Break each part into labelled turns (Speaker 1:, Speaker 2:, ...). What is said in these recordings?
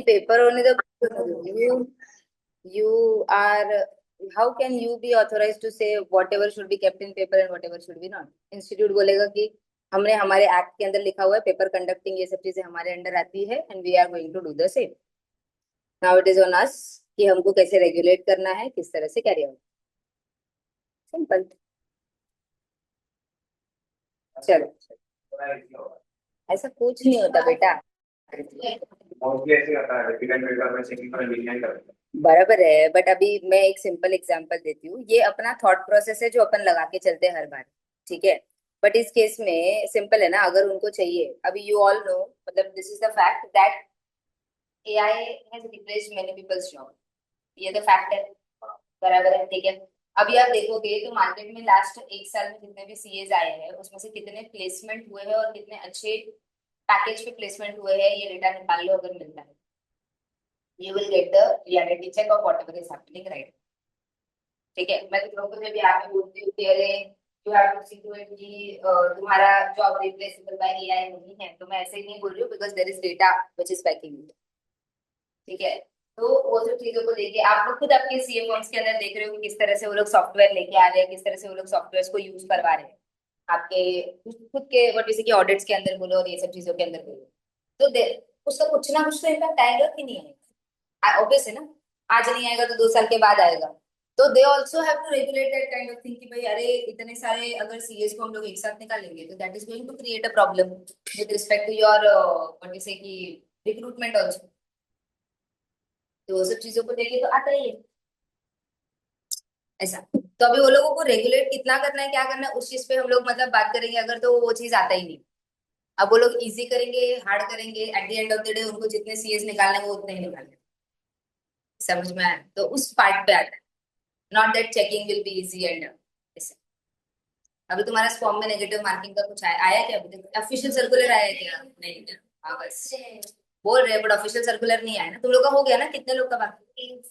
Speaker 1: Paper होने दो। You are, how can you be authorize to say whatever should be kept in paper and whatever should be not. Institute बोलेगा कि हमने हमारे act के अंदर लिखा हुआ है पेपर कंडक्टिंग ये सब चीजें हमारे अंडर आती है and we are going to do the same. Now it is on us कि हमको कैसे रेगुलेट करना है, किस तरह से कैरी आउट। सिंपल। चलो, ऐसा कुछ नहीं होता बेटा। बराबर है, बट अभी मैं एक सिंपल एग्जांपल देती हूँ। ये अपना थॉट प्रोसेस है जो अपन लगा के चलते हैं हर बार, ठीक है। बट इस केस में सिंपल है ना, अगर उनको चाहिए, अभी यू ऑल नो, मतलब this is the fact that AI has replaced many people's job. ये तो फैक्ट है, बराबर है, ठीक है। अभी आप देखोगे तो मार्केट में लास्ट एक साल में जितने भी सीएज आए हैं उसमें से कितने प्लेसमेंट हुए हैं और कितने अच्छे पैकेज पे प्लेसमेंट हुए हैं, ये डेटा निकाल लो अगर मिलता है। You will get the reality check of whatever is happening, right. ठीक है, मैं तो लोगों से भी आगे बोलती हूँ कि अरे you have to see to it कि तुम्हारा जॉब रिप्लेसेबल बाय एआई नहीं है, तो मैं ऐसे ही नहीं बोल रही हूँ because there is data which is backing it, ठीक है। तो वो सब चीजों को लेके आप लोग खुद आपके सीए फॉर्म्स के अंदर देख रहे हो कि किस तरह से वो लोग सॉफ्टवेयर लेके आ रहे हैं, किस तरह से वो लोग सॉफ्टवेयर को यूज करवा रहे हैं आपके खुद के व्हाट जैसे कि ऑडिट्स के अंदर बोलो और ये सब चीजों के अंदर बोलो। तो उसका कुछ ना कुछ तो इम्पैक्ट आएगा कि नहीं आएगा, ऑब्वियस है ना। आज नहीं आएगा तो 2 साल के बाद आएगा। तो they also have to regulate that kind of thing कि भाई अरे इतने सारे अगर सीएस को हम लोग एक साथ निकालेंगे तो that is going to create a problem with respect to your what जैसे कि रिक्रूटमेंट ऑल्सो। तो वो सब चीजों को लेके तो आता ही है ऐसा। तो अभी वो लोगों को रेगुलेट कितना करना है, क्या करना है, उस चीज पे हम लोग मतलब बात करेंगे अगर, तो वो चीज आता ही नहीं। अब वो लोग इजी करेंगे, हार्ड करेंगे, eight the end of the day उनको जितने सीएस निकालने हैं वो उतने ही निकालने हैं। समझ में आया, तो उस पार्ट पे आता है। Not that checking will be easy and ऐसे। अभी तुम्हारा फॉर्म में नेगेटिव मार्किंग का कुछ आया आया क्या अभी तक? ऑफिशियल सर्कुलर आया है क्या? नहीं क्या? हाँ बस बोल रहे, बट ऑफिशियल सर्कुलर नहीं आया ना तुम लोग का। हो गया ना, कितने लोग का बाकी? एक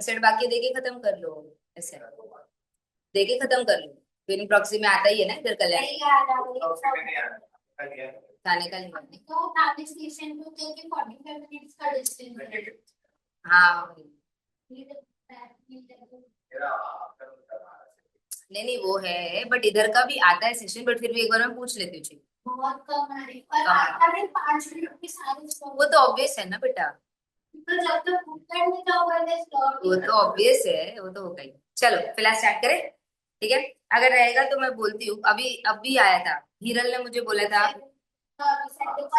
Speaker 1: सेट बाकी है, देके खत्म कर लो ऐसे, देके खत्म कर लो। फिर प्रॉक्सी में आता ही है ना इधर कल्याण थाने का नहीं।
Speaker 2: तो थाने स्टेशन पे उतर के 45 मिनट्स का डिस्टेंस है।
Speaker 1: हाँ
Speaker 2: ये तो
Speaker 1: नहीं नहीं वो है, बट इधर का भी आता है सेशन, बट फिर भी एक बार मैं पूछ लेती हूँ चीज़।
Speaker 2: बहुत कम है पर आता है 5 मिनट के सारे स्टॉप।
Speaker 1: वो तो ऑब्वियस है ना बेटा,
Speaker 2: तो जब तक बुक करने जाओगे स्टॉप
Speaker 1: वो तो ऑब्वियस है, वो तो होगा ही। चलो फिलहाल स्टार्ट करें, ठीक है। अगर रहेगा तो मैं बोलती हूँ। अभी अभी आया था, हिरल ने मुझे बोला था,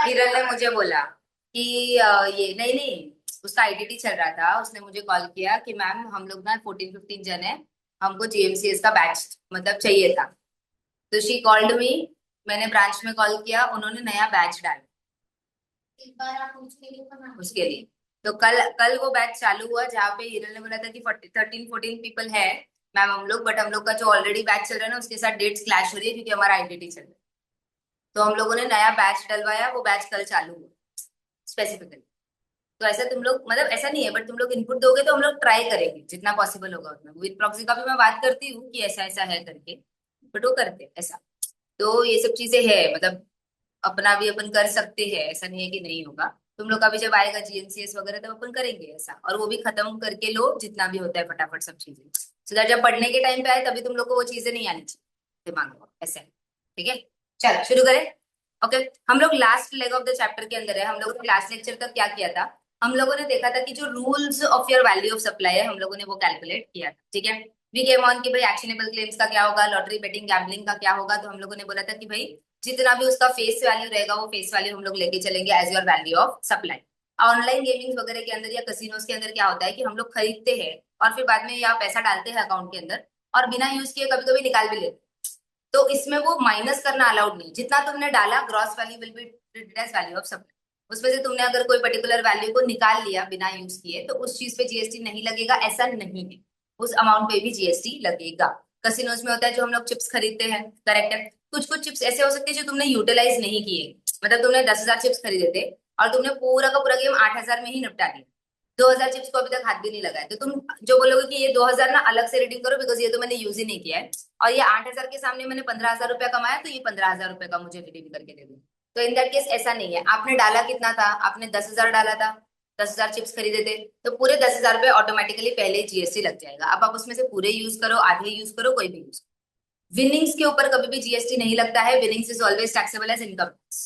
Speaker 1: हिरल ने मुझे बोला कि ये नहीं नहीं, उसका आईटीटी चल रहा था, उसने मुझे कॉल किया कि मैम हम लोग ना 14-15 जन है, हमको जीएमसीएस का बैच मतलब चाहिए था। तो शी कॉल्ड मी, मैंने ब्रांच में कॉल किया, उन्होंने नया बैच डाला
Speaker 2: एक बार आप उसके लिए
Speaker 1: उसके लिए। तो कल कल वो बैच चालू हुआ जहाँ पे हिरल ने बोला था कि 13-14 पीपल है मैम हम लोग, बट हम लोग का जो ऑलरेडी बैच चल रहा है ना उसके साथ डेट्स क्लैश हो रही है क्योंकि हमारा आईटीटी चल रहा है। तो हम लोगों ने नया बैच डलवाया, वो बैच कल चालू हुआ स्पेसिफिकली। तो ऐसा तुम लोग मतलब ऐसा नहीं है, बट तुम लोग इनपुट दोगे तो हम लोग ट्राई करेंगे जितना पॉसिबल होगा उतना। विद प्रॉक्सी का भी मैं बात करती हूँ कि ऐसा ऐसा है करके, बट वो करते हैं ऐसा। तो ये सब चीजें है, मतलब अपना भी अपन कर सकते हैं, ऐसा नहीं है कि नहीं होगा। तुम लोग का भी जब आएगा जीएनसीएस वगैरह तब अपन करेंगे ऐसा, और वो भी खत्म करके लो जितना भी होता है फटाफट सब चीजें, सो दैट जब पढ़ने के टाइम पे आए तभी तुम लोग को वो चीजें नहीं आनी चाहिए दिमाग में ऐसे, ठीक है। चल शुरू करें। ओके, हम लोग last leg of the chapter के अंदर है। हम लोगों ने लास्ट लेक्चर तक क्या किया था, हम लोगों ने देखा था कि जो rules of your value of supply है हम लोगों ने वो कैलकुलेट किया था, ठीक है। वी केम ऑन कि भाई एक्शनेबल क्लेम्स का क्या होगा, लॉटरी बेटिंग गैम्बलिंग का क्या होगा। तो हम लोगों ने बोला था कि भाई जितना भी उसका फेस वैल्यू रहेगा वो फेस वैल्यू हम लोग लेके चलेंगे as your value of supply. Online gaming वगैरह के अंदर या कसिनोज के अंदर क्या होता है कि हम लोग खरीदते हैं और फिर बाद में या पैसा डालते हैं अकाउंट के अंदर और बिना यूज किए कभी कभी निकाल भी लेते हैं। तो इसमें वो माइनस करना अलाउड नहीं, जितना तुमने डाला gross value will be treated as value of supply. उसमें से तुमने अगर कोई पर्टिकुलर वैल्यू को निकाल लिया बिना यूज किए तो उस चीज पे जीएसटी नहीं लगेगा, ऐसा नहीं है। उस अमाउंट पे भी जीएसटी लगेगा। कसिनोज में होता है जो हम लोग चिप्स खरीदते हैं, करेक्ट है। कुछ कुछ चिप्स ऐसे हो सकते हैं जो तुमने यूटिलाइज नहीं किए, मतलब तुमने 10,000 चिप्स खरीदे थे और तुमने पूरा का पूरा गेम 8,000 में ही निपटा दिया, 2,000 चिप्स को अभी तक हाथ भी नहीं लगाया, तो तुम जो बोलोगे कि ये 2,000 ना अलग से रीडिंग करो बिकॉज ये तो मैंने यूज ही नहीं किया है, और ये 8,000 के सामने मैंने 15,000 रुपया कमाया तो ये 15,000 रुपए का मुझे रिडीम करके दे दो। तो इन दैट केस ऐसा नहीं है। आपने डाला कितना था, आपने 10,000 डाला था, 10,000 चिप्स खरीदे थे तो पूरे 10,000 पे ऑटोमेटिकली पहले जीएसटी लग जाएगा। अब आप उसमें से पूरे यूज करो, आधे यूज करो, कोई भी यूज करो, विनिंग्स के ऊपर कभी भी जीएसटी नहीं लगता है। Winnings is always taxable as income tax.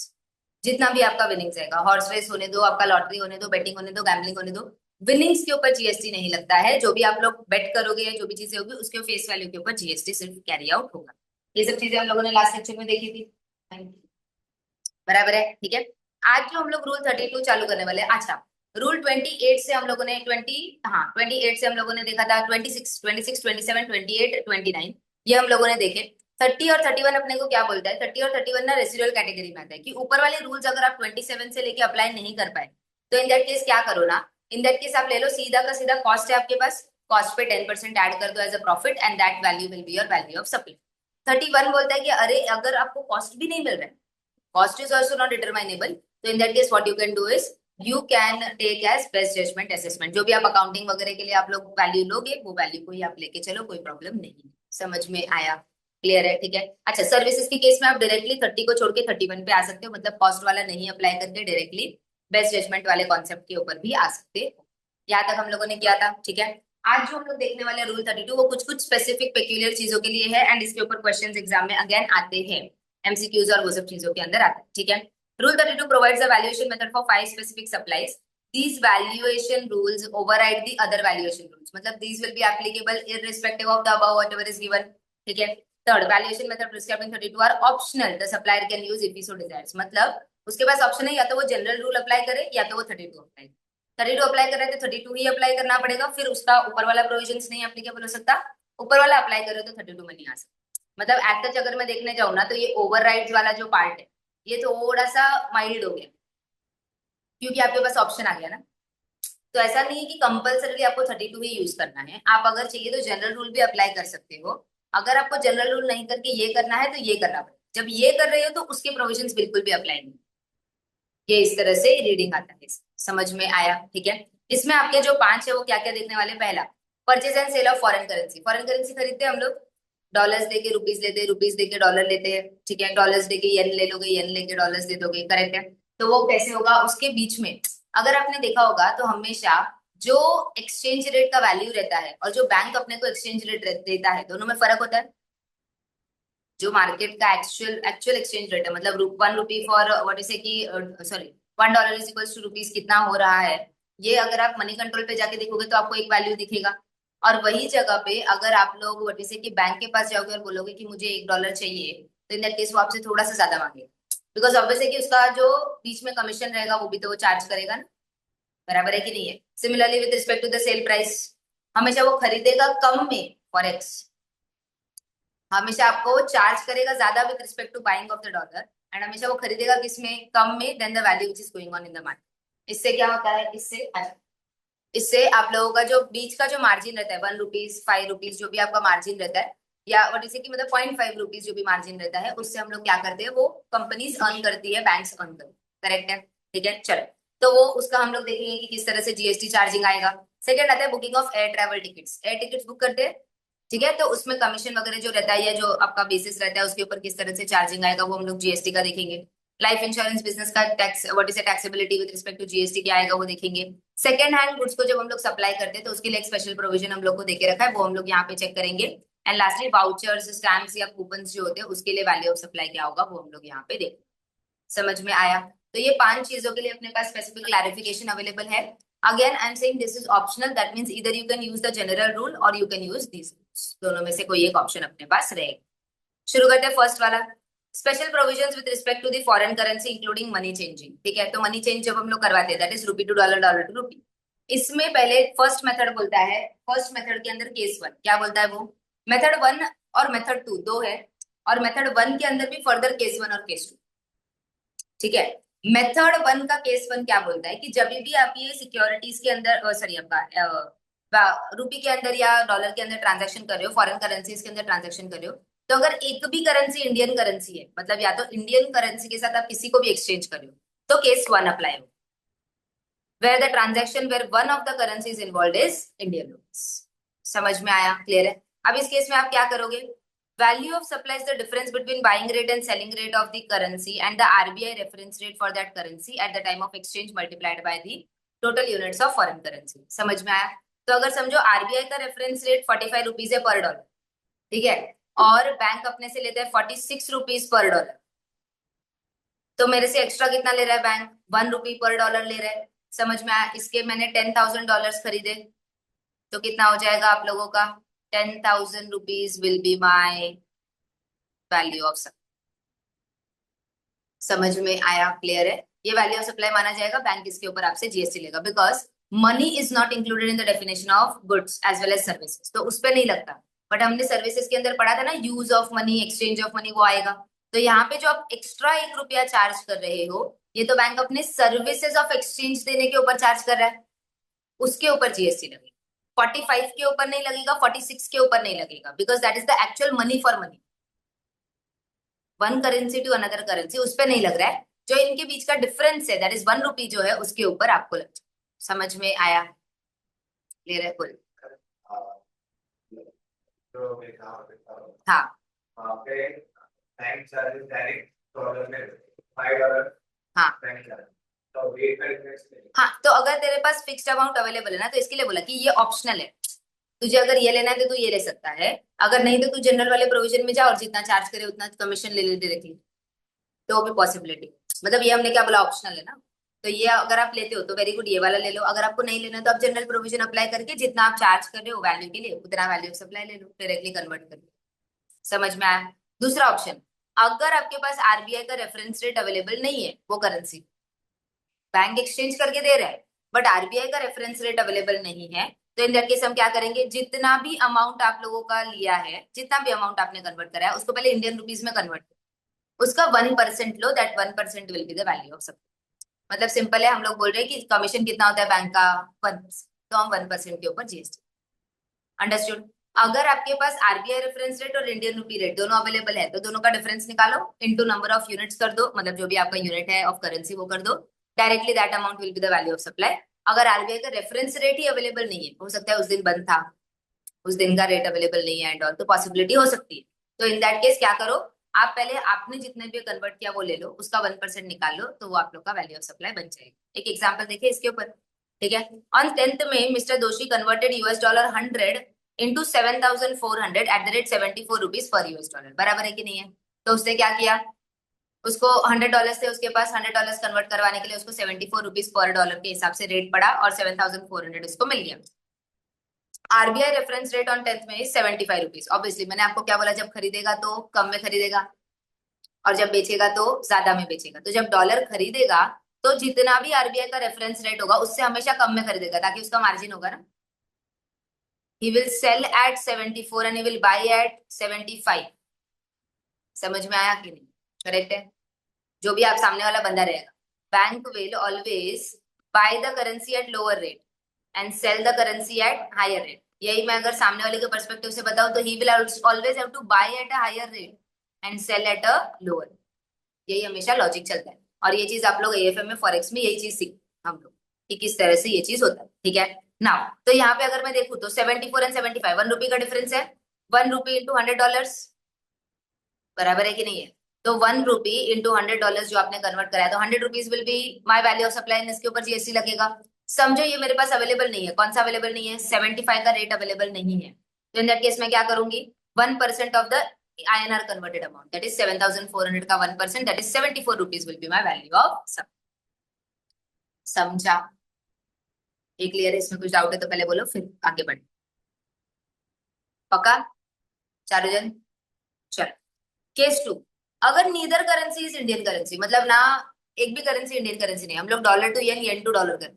Speaker 1: जितना भी आपका विनिंग्स रहेगा, हॉर्स रेस होने दो, आपका लॉटरी होने दो, बेटिंग होने दो, गैम्बलिंग होने दो, विनिंग्स के ऊपर जीएसटी नहीं लगता है। जो भी आप लोग बेट करोगे या जो भी चीजें होगी उसके फेस वैल्यू के ऊपर जीएसटी सिर्फ कैरी आउट होगा। ये सब चीजें हम लोगों ने लास्ट लेक्चर में देखी थी, बराबर है, ठीक है। आज जो हम लोग रूल 32 चालू करने वाले हैं, अच्छा, रूल 28 से हम लोगों ने 28 से हम लोगों ने देखा था 26, 27, 28, 29, ये हम लोगों ने देखे। 30 और 31 अपने को क्या बोलता है? 30 और 31 ना रेसिडुअल कैटेगरी में आता है कि ऊपर वाले रूल्स अगर आप 27 से लेके अप्लाई नहीं कर पाए तो इन दैट केस क्या करो ना, इन दैट केस आप ले लो सीधा का सीधा कॉस्ट है आपके पास, कॉस्ट पे 10% ऐड कर दो as a profit and that value will be your value of supply. 31 बोलता है कि अरे अगर आपको कॉस्ट भी नहीं मिल रहा है, cost is also not determinable, so in that case what you can do is you can take as best judgment assessment। जो भी आप अकाउंटिंग वगैरह के लिए आप लोग वैल्यू लोगे वो वैल्यू को ही आप लेके चलो, कोई प्रॉब्लम नहीं। समझ में आया? क्लियर है, ठीक है। अच्छा, सर्विसेज के केस में आप डायरेक्टली 30 को छोड़ के 31 पे आ सकते हो, मतलब कॉस्ट वाला नहीं अप्लाई करके डायरेक्टली बेस्ट जजमेंट वाले कॉन्सेप्ट के ऊपर भी आ सकते हो। यहाँ तक हम लोगों ने किया था, ठीक है। आज जो हम लोग देखने वाले रूल 32 वो कुछ कुछ स्पेसिफिक पेक्यूलियर चीजों के लिए है एंड इसके ऊपर क्वेश्चंस एग्जाम में अगेन आते हैं, एमसीक्यूज और वो सब चीजों के अंदर आता है, ठीक है। Rule 32 provides a valuation method for 5 specific supplies. These valuation rules override the other valuation rules, मतलब these will be applicable irrespective of the above whatever is given, ठीक है। Third, valuation method prescribed in 32 are optional, the supplier can use if he so desires, मतलब उसके पास option है, या तो वो general rule apply करे या तो वो 32 अप्लाई करे। 32 अप्लाई कर रहे थे 32 ही अप्लाई करना पड़ेगा, फिर उसका ऊपर वाला प्रोविजन नहीं एप्लीकेबल हो सकता, ऊपर वाला अप्लाई करे तो 32 में नहीं आ सकता। मतलब एज सच अगर मैं देखने जाऊँ ना तो ये ओवरराइड्स वाला जो पार्ट है ये थोड़ा सा माइल्ड हो गया क्योंकि आपके पास ऑप्शन आ गया ना। तो ऐसा नहीं है कि कंपलसरी आपको 32 ही यूज करना है, आप अगर चाहिए तो जनरल रूल भी अप्लाई कर सकते हो। अगर आपको जनरल रूल नहीं करके ये करना है तो ये करना पड़ेगा, जब ये कर रहे हो तो उसके प्रोविजंस बिल्कुल भी अप्लाई नहीं। ये इस तरह से रीडिंग आता है, समझ में आया, ठीक है। इसमें आपके जो 5 है वो क्या क्या देखने वाले। पहला, purchase and sale of foreign currency. Foreign currency खरीदते हैं हम लोग, डॉलर्स देके रुपीज लेते हैं, रुपीज देके डॉलर लेते हैं, ठीक है। डॉलर्स देके येन ले लोगे, येन लेके डॉलर्स दे दोगे, करेक्ट है। तो वो कैसे होगा, उसके बीच में अगर आपने देखा होगा तो हमेशा जो एक्सचेंज रेट का वैल्यू रहता है और जो बैंक अपने को एक्सचेंज रेट देता है दोनों में फर्क होता है। जो मार्केट का एक्चुअल एक्चुअल एक्सचेंज रेट है, मतलब 1 रुपी फॉर व्हाट इज की sorry $1 is equal to rupees कितना हो रहा है, ये अगर आप मनी कंट्रोल पे जाके देखोगे तो आपको एक वैल्यू दिखेगा। और वही जगह पे अगर आप लोग व्हाट इज की बैंक के पास जाओगे और बोलोगे कि मुझे $1 चाहिए, तो इन दैट केस वो आपसे थोड़ा सा ज्यादा मांगेगा, बिकॉज ऑब्वियस है कि उसका जो बीच में कमीशन रहेगा वो भी तो वो चार्ज करेगा ना, बराबर है कि नहीं है। Similarly with respect to the sale price, हमेशा वो खरीदेगा कम में फॉरेक्स, हमेशा आपको चार्ज करेगा ज्यादा with respect to buying of the dollar and हमेशा वो खरीदेगा किसमें, कम में then the value which is going on in the market. इससे क्या होता है, इससे आप लोगों का जो बीच का जो मार्जिन रहता है 1 रुपीज 5 रुपीज जो भी आपका मार्जिन रहता है, या और जैसे कि मतलब 0.5 रुपीज जो भी मार्जिन रहता है, उससे हम लोग क्या करते हैं, वो कंपनीज अर्न करती है, बैंक्स अर्न करती है, करेक्ट है, ठीक है। चलो, तो वो उसका हम लोग देखेंगे कि किस तरह से जीएसटी चार्जिंग आएगा। सेकंड आता है booking of air travel tickets. Air tickets book करते हैं, ठीक है, तो उसमें कमीशन वगैरह जो रहता है या जो आपका बेसिस रहता है उसके ऊपर किस तरह से चार्जिंग आएगा वो हम लोग जीएसटी का देखेंगे। लाइफ इंश्योरेंस बिजनेस का tax what is taxability with respect to GST क्या आएगा वो देखेंगे। सेकंड हैंड गुड्स को जब हम लोग सप्लाई करते हैं तो उसके लिए एक स्पेशल प्रोविजन हम लोग को देके रखा है, वो हम लोग यहाँ पे चेक करेंगे। एंड लास्टली वाउचर्स स्टैम्प्स या कूपन्स जो होते हैं उसके लिए वैल्यू ऑफ सप्लाई क्या होगा वो हम लोग यहाँ पे देखेंगे। समझ में आया? तो ये 5 चीजों के लिए अपने पास स्पेसिफिक क्लैरिफिकेशन अवेलेबल है। Again I am saying this is optional, that means either you can use the general rule और यू कैन यूज दिस, दोनों में से कोई एक ऑप्शन अपने पास रहेगा। शुरू करते हैं फर्स्ट वाला, special provisions with respect to the foreign currency including money changing, ठीक है। तो मनी चेंज जब हम लोग करवाते हैं that is rupee to dollar, dollar to rupee. इसमें पहले फर्स्ट मेथड बोलता है, फर्स्ट मेथड के अंदर केस 1 क्या बोलता है, वो मेथड 1 और मेथड 2 दो है, और मेथड 1 के अंदर भी फर्दर केस 1 और केस 2, ठीक है। मेथड 1 का केस 1 क्या बोलता है कि जब भी आप ये सिक्योरिटीज के अंदर सॉरी आपका रुपी के अंदर या डॉलर के अंदर ट्रांजैक्शन कर रहे हो, फॉरेन करेंसीज के अंदर ट्रांजैक्शन कर रहे हो, तो अगर एक भी करेंसी इंडियन करेंसी है, मतलब या तो इंडियन करेंसी के साथ आप किसी को भी एक्सचेंज कर रहे हो, तो केस 1 अप्लाई हो, where the transaction where one of the currency is involve is Indian rupees. समझ में आया? क्लियर है? अब इस केस में आप क्या करोगे, value of supply is the difference between buying rate and selling rate of the currency and the RBI reference rate for that currency at the time of exchange multiplied by the total units of foreign currency. समझ में आया? तो अगर समझो RBI का reference rate 45 rupees है पर dollar, ठीक है, और बैंक अपने से लेता है 46 रुपीज पर डॉलर, तो मेरे से एक्स्ट्रा कितना ले रहा है बैंक? 1 रुपी पर डॉलर ले रहा है। समझ में आया? इसके मैंने $10,000 खरीदे, तो कितना हो जाएगा आप लोगों का? 10,000 rupees will be my value of supply. समझ में आया? क्लियर है? ये वैल्यू ऑफ सप्लाई माना जाएगा, बैंक इसके ऊपर आपसे जीएसटी लेगा, because money is not included in the definition of goods as well as services, तो उस पर नहीं लगता। बट हमने सर्विसेज के अंदर पढ़ा था ना, use of money, exchange of money, वो आएगा। तो यहाँ पे जो आप एक्स्ट्रा 1 रुपया चार्ज कर रहे हो, ये तो बैंक अपने सर्विसेज ऑफ एक्सचेंज देने के ऊपर चार्ज कर रहा है, उसके ऊपर जीएसटी लगेगा। 45 के ऊपर नहीं लगेगा, 46 के ऊपर नहीं लगेगा, because that is the actual money for money, one currency to another currency, उस पर नहीं लग रहा है। जो इनके बीच का डिफरेंस है, दैट इज 1 रुपी, जो है उसके ऊपर आपको लग जाए। समझ में आया? क्लियर है? बोल।
Speaker 3: जो मैं काम करता हूँ
Speaker 1: हाँ
Speaker 3: वहाँ पे बैंक चार्जेस डायरेक्ट डॉलर में $5
Speaker 1: हाँ
Speaker 3: बैंक चार्ज, तो रेट का डिफरेंस नहीं।
Speaker 1: हाँ, तो अगर तेरे पास फिक्स्ड अमाउंट अवेलेबल है ना, तो इसके लिए बोला कि ये ऑप्शनल है, तुझे अगर ये लेना है तो तू ये ले सकता है, अगर नहीं तो तू जनरल वाले प्रोविजन में जा और जितना चार्ज करे उतना कमीशन ले ले डायरेक्टली, तो वो भी पॉसिबिलिटी। मतलब ये हमने क्या बोला, ऑप्शनल है ना, तो ये अगर आप लेते हो तो वेरी गुड, ये वाला ले लो। अगर आपको नहीं लेना तो आप जनरल प्रोविजन अप्लाई करके जितना आप चार्ज कर रहे हो वैल्यू के लिए, उतना वैल्यू सप्लाई ले लो, डायरेक्टली कन्वर्ट करके। समझ में आया? दूसरा ऑप्शन, अगर आपके पास आरबीआई का रेफरेंस रेट अवेलेबल नहीं है, वो करेंसी बैंक एक्सचेंज करके दे रहा है, बट आरबीआई का रेफरेंस रेट अवेलेबल नहीं है, तो इन दैट केस हम क्या करेंगे, जितना भी अमाउंट आप लोगों का लिया है, जितना भी अमाउंट आपने कन्वर्ट करा है, उसको पहले इंडियन रुपीज में कन्वर्ट, उसका 1% लो, that 1% will be the value of supply. मतलब सिंपल है, हम लोग बोल रहे हैं कि कमीशन कितना होता है बैंक का, 1%, तो हम 1% के ऊपर जीएसटी। अंडरस्टूड? अगर आपके पास आरबीआई रेफरेंस रेट और इंडियन रुपी रेट दोनों अवेलेबल है, तो दोनों का डिफरेंस निकालो, इनटू नंबर ऑफ यूनिट्स कर दो, मतलब जो भी आपका यूनिट है ऑफ करेंसी वो कर दो, directly that amount will be the value of supply. अगर आरबीआई का रेफरेंस रेट ही अवेलेबल नहीं है, हो सकता है उस दिन बंद था, उस दिन का रेट अवेलेबल नहीं है एंड ऑल, तो पॉसिबिलिटी हो सकती है। तो इन दैट केस क्या करो, आप पहले आपने जितने भी कन्वर्ट किया वो ले लो, उसका 1% निकाल लो, तो वो आप लोग का वैल्यू ऑफ सप्लाई बन जाएगा। एक एग्जांपल देखिए इसके ऊपर, ठीक है। ऑन 10th में मिस्टर दोषी converted $100 100 into 7,400 at the rate 74 rupees per $, बराबर है कि नहीं है? तो उसने क्या किया, उसको $100 थे उसके पास, $100 कन्वर्ट करवाने के लिए उसको 74 रुपीज पर डॉलर के हिसाब से रेट पड़ा, और 7,400 उसको मिल गया। RBI reference rate on 10th में 75 रुपीज। ऑब्वियसली मैंने आपको क्या बोला, जब खरीदेगा तो कम में खरीदेगा, और जब बेचेगा तो ज्यादा में बेचेगा। तो जब डॉलर खरीदेगा तो जितना भी आरबीआई का रेफरेंस रेट होगा उससे हमेशा कम में खरीदेगा, ताकि उसका मार्जिन होगा ना। He will sell at 74 and he will buy at 75। समझ में आया कि नहीं? करेक्ट है? जो भी आप सामने वाला बंदा रहेगा, bank will always buy the currency at lower rate and sell the currency at higher rate. यही मैं अगर सामने वाले के पर्सपेक्टिव से बताऊं, तो he will always have to buy at a higher rate and sell at a lower. यही हमेशा लॉजिक चलता है, और ये चीज आप लोग एएफएम में फॉरेक्स में यही चीज सीख हम लोग, कि किस तरह से ये चीज होता है, ठीक है ना। तो यहाँ पे अगर मैं देखूं तो 74 एंड 75 1 रुपी का डिफरेंस है, 1 रुपी इंटू $100, बराबर है कि नहीं है? तो 1 रुपी इंटू $100 जो आपने कन्वर्ट कराया, तो 100 rupees will be my value of supply, इसके ऊपर जीएसटी लगेगा। समझो ये मेरे पास अवेलेबल नहीं है, कौन सा अवेलेबल नहीं है? 75 का रेट अवेलेबल नहीं है, तो इन दैट केस में क्या करूंगी, 1% of the INR converted amount, that is 7,400 का 1%, that is 74 rupees will be my value of supply. समझा? ये क्लियर है? इसमें कुछ डाउट है तो पहले बोलो, फिर आगे बढ़े। पक्का? चारों जन? चलो, केस 2, अगर neither currency is Indian currency, मतलब ना एक भी करेंसी इंडियन करेंसी नहीं, हम लोग dollar to yen, yen to dollar कर,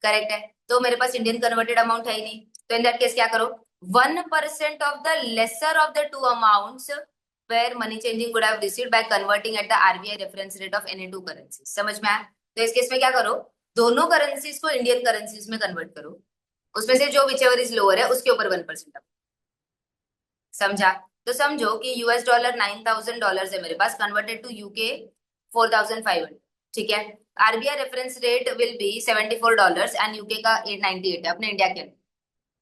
Speaker 1: करेक्ट है, तो मेरे पास इंडियन कन्वर्टेड अमाउंट है ही नहीं, तो इन दैट केस क्या करो, 1% of the lesser of the two amounts where money changing would have received by converting at the RBI reference rate of any two currency. समझ में आया? तो इस केस में क्या करो, दोनों करेंसीज को इंडियन करेंसीज में कन्वर्ट करो, उसमें से जो विच एवर इज लोअर है उसके ऊपर 1%। समझा? तो समझो कि $US 9,000 है मेरे पास, कन्वर्टेड टू यूके 4,500, ठीक है। RBI reference rate will be $74 and UK का 898 है अपने इंडिया के अंदर,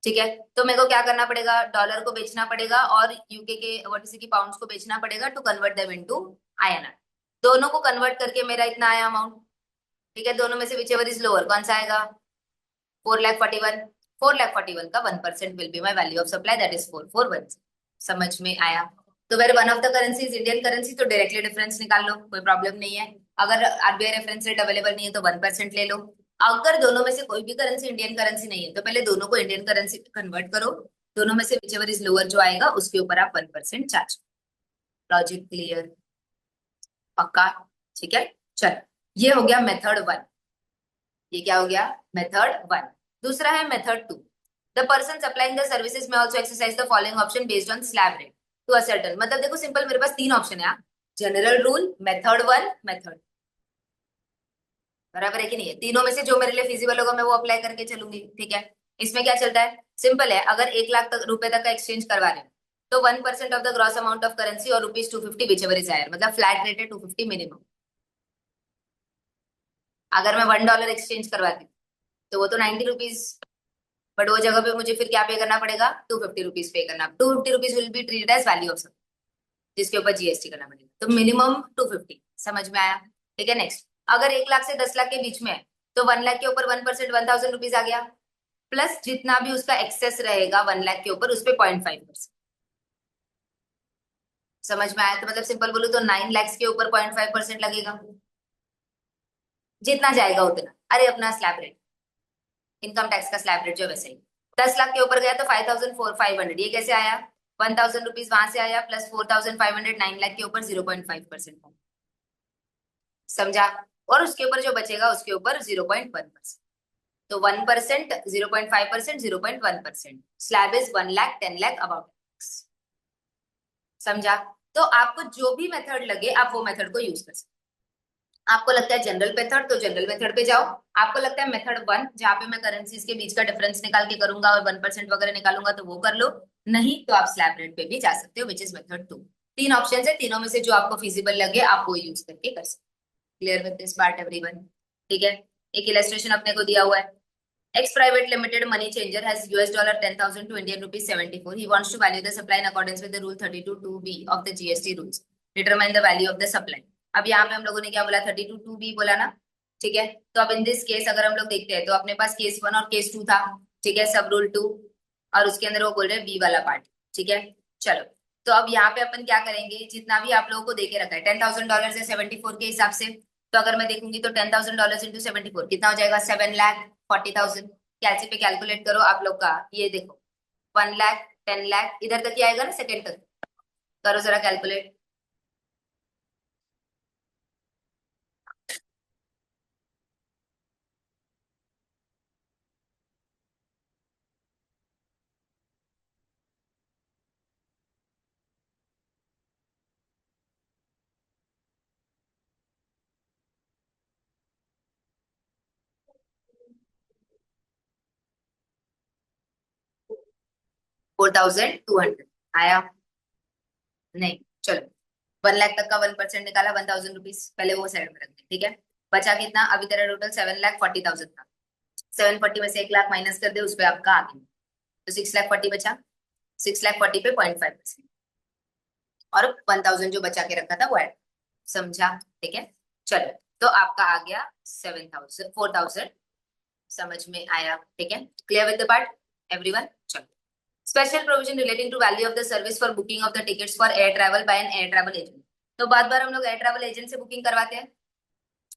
Speaker 1: ठीक है। तो मेरे को क्या करना पड़ेगा, डॉलर को बेचना पड़ेगा और यूके के व्हाट की पाउंड्स को बेचना पड़ेगा to convert them into INR। दोनों को कन्वर्ट करके मेरा इतना आया अमाउंट, ठीक है, दोनों में से विच एवर इज लोअर कौन सा आएगा? 4,41,000। 4,41,000 का 1% will be my value of supply, that is 441। समझ में आया? तो where one of the currency is Indian currency, तो डायरेक्टली डिफरेंस निकाल लो, कोई प्रॉब्लम नहीं है। अगर आरबीआई रेफरेंस रेट अवेलेबल नहीं है तो 1% ले लो। अगर दोनों में से कोई भी करेंसी इंडियन करेंसी नहीं है तो पहले दोनों को इंडियन करेंसी कन्वर्ट करो, दोनों में से विच एवर इज लोअर जो आएगा उसके ऊपर आप 1% चार्ज। Logic clear? पक्का? ठीक है, चलो ये हो गया मेथड 1। ये क्या हो गया? मेथड 1। दूसरा है method 2। The person supplying the services में also exercise the following option based on slab rate to ascertain. मतलब देखो सिंपल, मेरे पास 3 ऑप्शन है, जनरल रूल, मेथड 1, मेथड। बराबर है कि नहीं है? तीनों में से जो मेरे लिए फिजिबल होगा मैं वो अप्लाई करके चलूंगी। ठीक है, इसमें क्या चलता है? सिंपल है, अगर 1 लाख तक रुपए तक का एक्सचेंज करवा रहे हैं तो 1% of the gross amount of currency और ₹250 विच एवर इज हायर, मतलब फ्लैट रेट है 250 मिनिमम। अगर मैं $1 एक्सचेंज करवाती तो वो तो ₹90, बट वो जगह पे मुझे फिर क्या पे करना पड़ेगा? ₹250 पे करना। ₹250 will be treated as value of supply, जिसके ऊपर जीएसटी करना पड़ेगा, तो मिनिमम 250। समझ में आया? ठीक है, नेक्स्ट। अगर 1 लाख से 10 लाख के बीच में है तो 1 लाख के ऊपर 1% ₹1,000 आ गया, प्लस जितना भी उसका एक्सेस रहेगा 1 लाख के ऊपर उस पर 0.5%। समझ में आया? तो मतलब सिंपल बोलूं तो 9 लाख के ऊपर 0.5% लगेगा, जितना जाएगा उतना। अरे अपना स्लैब रेट, इनकम टैक्स का स्लैब रेट जो वैसे ही 10 लाख के ऊपर गया तो 5,500। ये कैसे आया? ₹1,000 वहां से आया, प्लस 4,500 9 लाख के ऊपर 0.5%। समझा? और उसके ऊपर जो बचेगा उसके ऊपर 0.1%। तो 1%, 0.5%, 0.1%। Slab is 1 lakh, 10 lakh about. समझा? तो आपको जो भी मेथड लगे आप वो मेथड को यूज कर सकते। आपको लगता है जनरल मेथड तो जनरल मेथड पे जाओ। आपको लगता है मेथड 1 जहाँ पे मैं करेंसीज के बीच का डिफरेंस निकाल के करूंगा और 1% वगैरह निकालूंगा तो वो कर लो। नहीं तो आप स्लैब रेट पे भी जा सकते हो, विच इज मेथड 2। 3 ऑप्शन है, तीनों में से जो आपको फिजिबल लगे आप वो यूज करके कर सकते। Clear with this part everyone? ठीक है, एक इलस्ट्रेशन अपने को दिया हुआ है। X Private Limited money changer has $10,000 to Indian rupees 74. He wants to value the supply in accordance with the rule 32(2)(b) of the GST rules. Determine the value of the supply. अब यहाँ पे हम लोगों ने क्या बोला? 32(2)(b बोला ना? ठीक है, तो अब इन दिस केस अगर हम लोग देखते हैं तो अपने पास केस 1 और केस 2 था। ठीक है, सब रूल 2, और उसके अंदर वो बोल रहे हैं बी वाला पार्ट। ठीक है, चलो तो अब यहाँ पे अपन क्या करेंगे? जितना भी आप लोगों को देके रखा है $10,000 है 74 के हिसाब से, तो अगर मैं देखूंगी तो $10,000 इंटू 74 कितना हो जाएगा? 7,40,000। कैलसी पे कैलकुलेट करो आप लोग का, ये देखो 1 लाख, 10 लाख, इधर तक ही आएगा ना, सेकेंड तक। करो जरा कैलकुलेट। 4,200 आया? नहीं, चलो 1 लाख तक का 1% निकाला, ₹1,000, पहले वो साइड में रखते। ठीक है, बचा कितना? अभी तेरा टोटल 7,40,000 था। 740 में से 1 लाख माइनस कर दे, उस पर आपका आ गया, तो 6,40,000 बचा। 6,40,000 पे 0.5% और 1,000 जो बचा के रखा था वो ऐड। समझा? ठीक है, चलो तो आपका आ गया 7,000, 4,000। समझ में आया? ठीक है, clear with the part everyone? चलो, special provision relating to value of the service for booking of the tickets for air travel by an air travel agent. तो बार बार हम लोग एयर ट्रैवल एजेंट से बुकिंग करवाते हैं,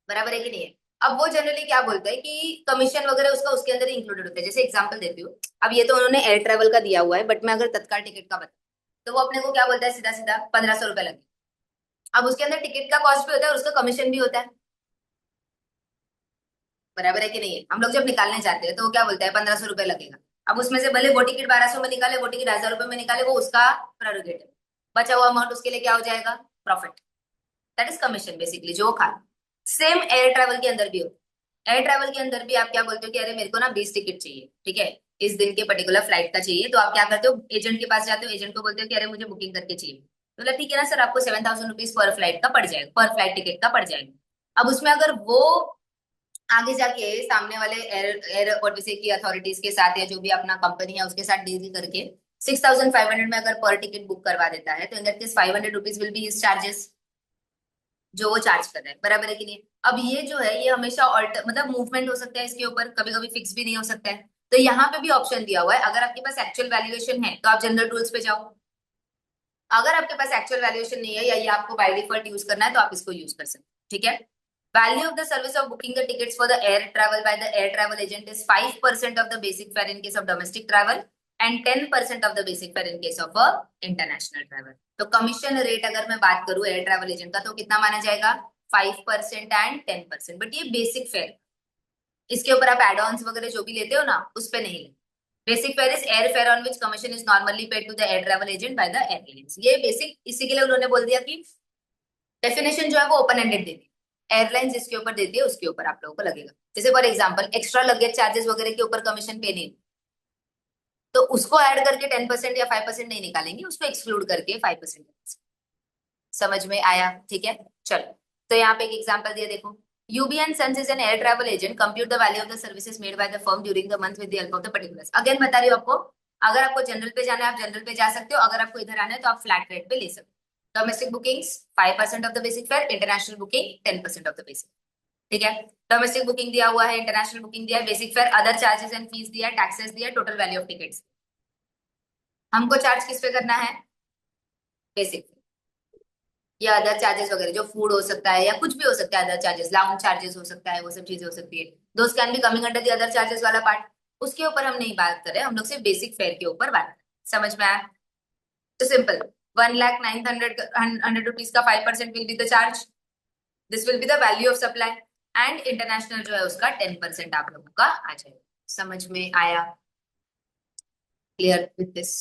Speaker 1: बराबर है कि नहीं है? अब वो जनरली क्या बोलता है कि कमीशन वगैरह उसका उसके अंदर ही इंक्लूडेड होता है। जैसे एग्जांपल देती हूँ, अब ये तो उन्होंने एयर ट्रैवल का दिया हुआ है, बट मैं अगर तत्काल टिकट का बता तो वो अपने को क्या बोलता है? सीधा सीधा ₹1,500 लगे। अब उसके अंदर टिकट का कॉस्ट भी होता है और उसका कमीशन भी होता है, बराबर है कि नहीं है? हम लोग जब निकालने जाते हैं तो वो क्या बोलता है? ₹1,500 लगेगा। अब उसमें से भले वो टिकट 1,200 में निकाले, वो टिकट ₹1,000 में निकाले, वो उसका प्रेरोगेटिव। बचा हुआ अमाउंट उसके लिए क्या हो जाएगा? Profit, that is commission basically, जो वो खा। सेम एयर ट्रैवल के अंदर भी हो। एयर ट्रैवल के अंदर भी आप क्या बोलते हो कि अरे मेरे को ना 20 टिकट चाहिए, ठीक है, इस दिन के पर्टिकुलर फ्लाइट का चाहिए, तो आप क्या करते हो? एजेंट के पास जाते हो, एजेंट को बोलते हो कि अरे मुझे बुकिंग करके चाहिए। बोला ठीक है ना सर, आपको ₹7,000 पर फ्लाइट का पड़ जाएगा, पर फ्लाइट टिकट का पड़ जाएगा। अब उसमें अगर वो आगे जाके सामने वाले एयरपोर्ट की अथॉरिटीज के साथ या जो भी अपना कंपनी है उसके साथ डील करके 6,500 में अगर पर टिकट बुक करवा देता है तो in that case ₹500 will be his charges. जो वो चार्ज कर रहा है, बराबर है कि नहीं। अब ये जो है ये हमेशा ऑल्टर मतलब मूवमेंट हो सकता है इसके ऊपर, कभी कभी फिक्स भी नहीं हो सकता है। तो यहाँ पे भी ऑप्शन दिया हुआ है, अगर आपके पास एक्चुअल वैल्यूएशन है तो आप जनरल रूल्स पे जाओ, अगर आपके पास एक्चुअल वैल्यूएशन नहीं है या ये आपको बाय डिफॉल्ट यूज करना है तो आप इसको यूज कर सकते हैं, ठीक है। Value of the service of booking the tickets for the air travel by the air travel agent is 5% of the basic fair in case of domestic travel and 10% of the basic fair in case of international travel. तो commission rate अगर मैं बात करूं air travel agent का तो कितना माना जाएगा, 5% एंड 10%, बट ये बेसिक फेयर, इसके ऊपर आप एड ऑन्स वगैरह जो भी लेते हो ना उस पे नहीं लेते। Basic fare is air fare on which commission is normally paid to the air travel agent by the airlines. ये बेसिक इसी के लिए उन्होंने बोल दिया कि डेफिनेशन जो है वो ओपन एंडेड देती है, एयरलाइंस जिसके ऊपर देती है उसके ऊपर आप लोगों को लगेगा। जैसे for example extra luggage charges वगैरह के ऊपर कमीशन पे नहीं, तो उसको ऐड करके 10% या 5% नहीं निकालेंगे, उसको एक्सक्लूड करके 5%। समझ में आया, ठीक है। चलो, तो यहाँ पे एक एग्जांपल दिया देखो, UB and Sons is an air travel agent. Compute the value of the services made by the firm during the month with the help of the particulars. Again बता रही हूँ आपको, अगर आपको जनरल पे जाना है आप जनरल पे जा सकते हो, अगर आपको इधर आना है तो आप फ्लैट रेट पे ले सकते हो। Domestic bookings 5% of the basic fair, international booking 10% of the basic, ठीक है। डोमेस्टिक बुकिंग दिया हुआ है, इंटरनेशनल बुकिंग दिया है, basic fair, other charges and fees दिया है, टैक्सेस दिया है, टोटल वैल्यू ऑफ टिकट्स। हमको चार्ज किस पे करना है, बेसिक या अदर चार्जेस वगैरह, जो फूड हो सकता है या कुछ भी हो सकता है, अदर चार्जेस, लाउंज चार्जेस हो सकता है, वो सब चीजें हो सकती है, those can be coming under the other charges वाला पार्ट, उसके ऊपर हम नहीं बात कर रहे, हम लोग सिर्फ बेसिक फेयर के ऊपर बात कर रहे हैं। समझ में आया, तो सिंपल 1,09,100 रुपीज का 5% will be the charge, this will be the value of supply, and international जो है उसका 10% आप लोगों का आ जाएगा। समझ में आया, क्लियर विथ दिस।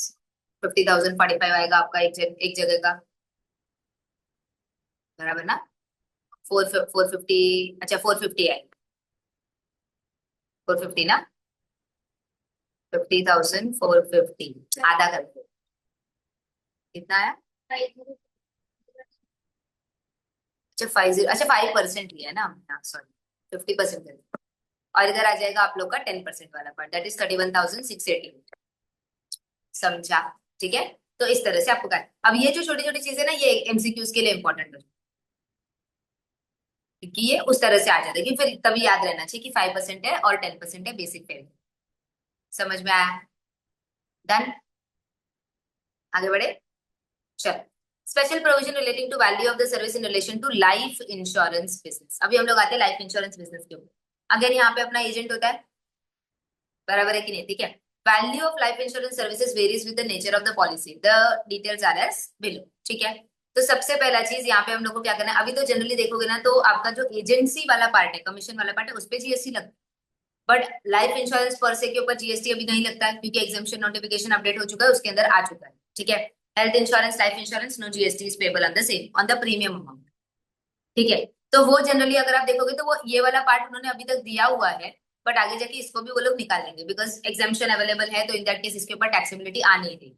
Speaker 1: 50,045 आएगा आपका एक जगह का, बराबर ना। 450, अच्छा 450 है, 450 ना, 50,450 आधा करके कितना आया, अच्छा 50, अच्छा 5% लिया है ना, सॉरी 50% कर, और इधर आ जाएगा आप लोग का 10% वाला पार्ट, दैट इज 31,680। समझा, ठीक है। तो इस तरह से आपको करना, अब ये जो छोटी छोटी चीजें ना ये MCQs के लिए इंपॉर्टेंट है, क्योंकि ये उस तरह से आ जाता है कि फिर तभी याद रहना चाहिए कि 5% है और 10% है बेसिक पे। समझ में आया, डन, आगे बढ़े, चल। Special provision relating to value of the service in relation to life insurance business. अभी हम लोग आते हैं लाइफ इंश्योरेंस बिजनेस के ऊपर। अगेन यहाँ पे अपना एजेंट होता है, बराबर है कि नहीं, ठीक है। Value of life insurance services varies with the nature of the policy, the details are as below, ठीक है। तो सबसे पहला चीज यहाँ पे हम लोग को क्या करना है, अभी तो जनरली देखोगे ना तो आपका जो एजेंसी वाला पार्ट है, कमीशन वाला पार्ट है, उस पर GST लगता है, बट लाइफ इंश्योरेंस पर से के ऊपर GST अभी नहीं लगता है, क्योंकि एग्जामिशन नोटिफिकेशन अपडेट हो चुका है, उसके अंदर आ चुका है, ठीक है। Health insurance, life insurance, no GST is payable on the same on the premium amount, ठीक है। तो वो जनरली अगर आप देखोगे तो वो ये वाला पार्ट उन्होंने अभी तक दिया हुआ है, बट आगे जाके इसको भी वो लोग निकाल देंगे, बिकॉज एग्जामिशन अवेलेबल है, तो इन दैट केस इसके ऊपर टैक्सेबिलिटी आ नहीं रही।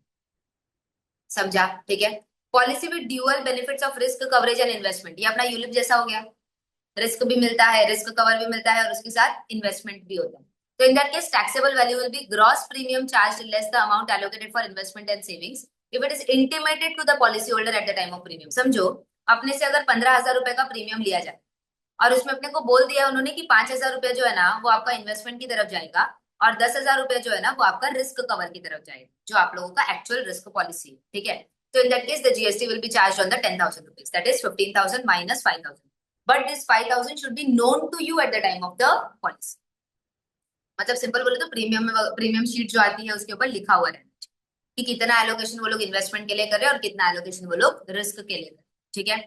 Speaker 1: समझा, ठीक है। Policy with dual benefits of risk coverage and investment, ये अपना यूलिप जैसा हो गया, रिस्क भी मिलता है, रिस्क कवर भी मिलता है, और उसके साथ इन्वेस्टमेंट भी होता है। तो in that case taxable value will be gross premium charge less the amount allocated for investment and savings if it is intimated to the policy holder at the time of premium. समझो, अपने से अगर 15,000 रुपए का premium लिया जाए और उसमें अपने को बोल दिया उन्होंने कि 5,000 रुपए जो है ना वो आपका इन्वेस्टमेंट की तरफ जाएगा, और 10,000 रुपए जो है ना वो आपका रिस्क कवर की तरफ जाएगा, जो आप लोगों का एक्चुअल रिस्क पॉलिसी है, ठीक है। तो in that case the GST will be charge on the 10,000 rupees, that is 15,000 minus 5,000, but this 5,000 should be known to you at the time of the policy. मतलब सिंपल बोले तो premium sheet जो आती है उसके ऊपर लिखा हुआ रहना चाहिए कि कितना एलोकेशन वो लोग इन्वेस्टमेंट के लिए कर रहे हैं और कितना एलोकेशन वो लोग रिस्क के लिए कर रहे हैं, ठीक है।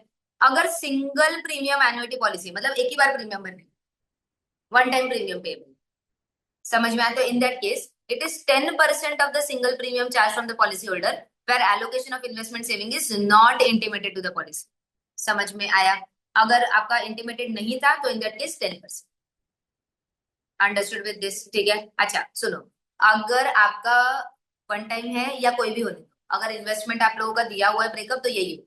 Speaker 1: अगर सिंगल प्रीमियम एन्युटी पॉलिसी, मतलब एक ही बार प्रीमियम भरने, वन टाइम प्रीमियम पेबल, समझ में आया, तो in that case it is 10% of the single premium charge from the policy holder where allocation of investment saving is not intimated to the policy. समझ में आया, अगर आपका इंटीमेटेड नहीं था तो in that case 10%। Understood with this, ठीक है। अच्छा सुनो, अगर आपका वन टाइम है या कोई भी होने, अगर इन्वेस्टमेंट आप लोगों का दिया हुआ है ब्रेकअप तो यही हो,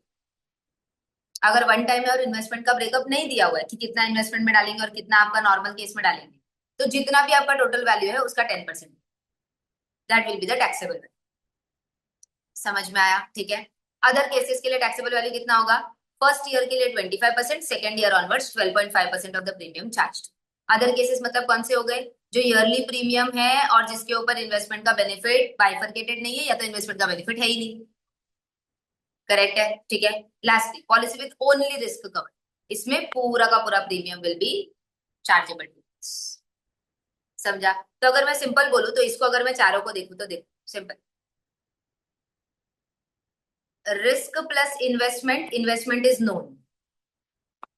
Speaker 1: अगर वन टाइम है और इन्वेस्टमेंट का ब्रेकअप नहीं दिया हुआ है कि कितना इन्वेस्टमेंट में डालेंगे और कितना आपका नॉर्मल केस में डालेंगे, तो जितना भी आपका टोटल वैल्यू है उसका 10% that will be the taxable value. समझ में आया, ठीक है। अदर केसेस के लिए टैक्सेबल वैल्यू कितना होगा, फर्स्ट ईयर के लिए 25%, second year onwards 12.5% of the premium charge. Other cases मतलब कौन से हो गए? जो ईयरली प्रीमियम है और जिसके ऊपर इन्वेस्टमेंट का बेनिफिट बाइफरकेटेड नहीं है या तो इन्वेस्टमेंट का बेनिफिट है ही नहीं। करेक्ट है, ठीक है। Lastly policy with only risk cover, इसमें पूरा का पूरा प्रीमियम विल बी चार्जेबल। समझा? तो अगर मैं सिंपल बोलूं तो इसको अगर मैं चारों को देखूं तो देखो simple, risk plus investment, investment is known,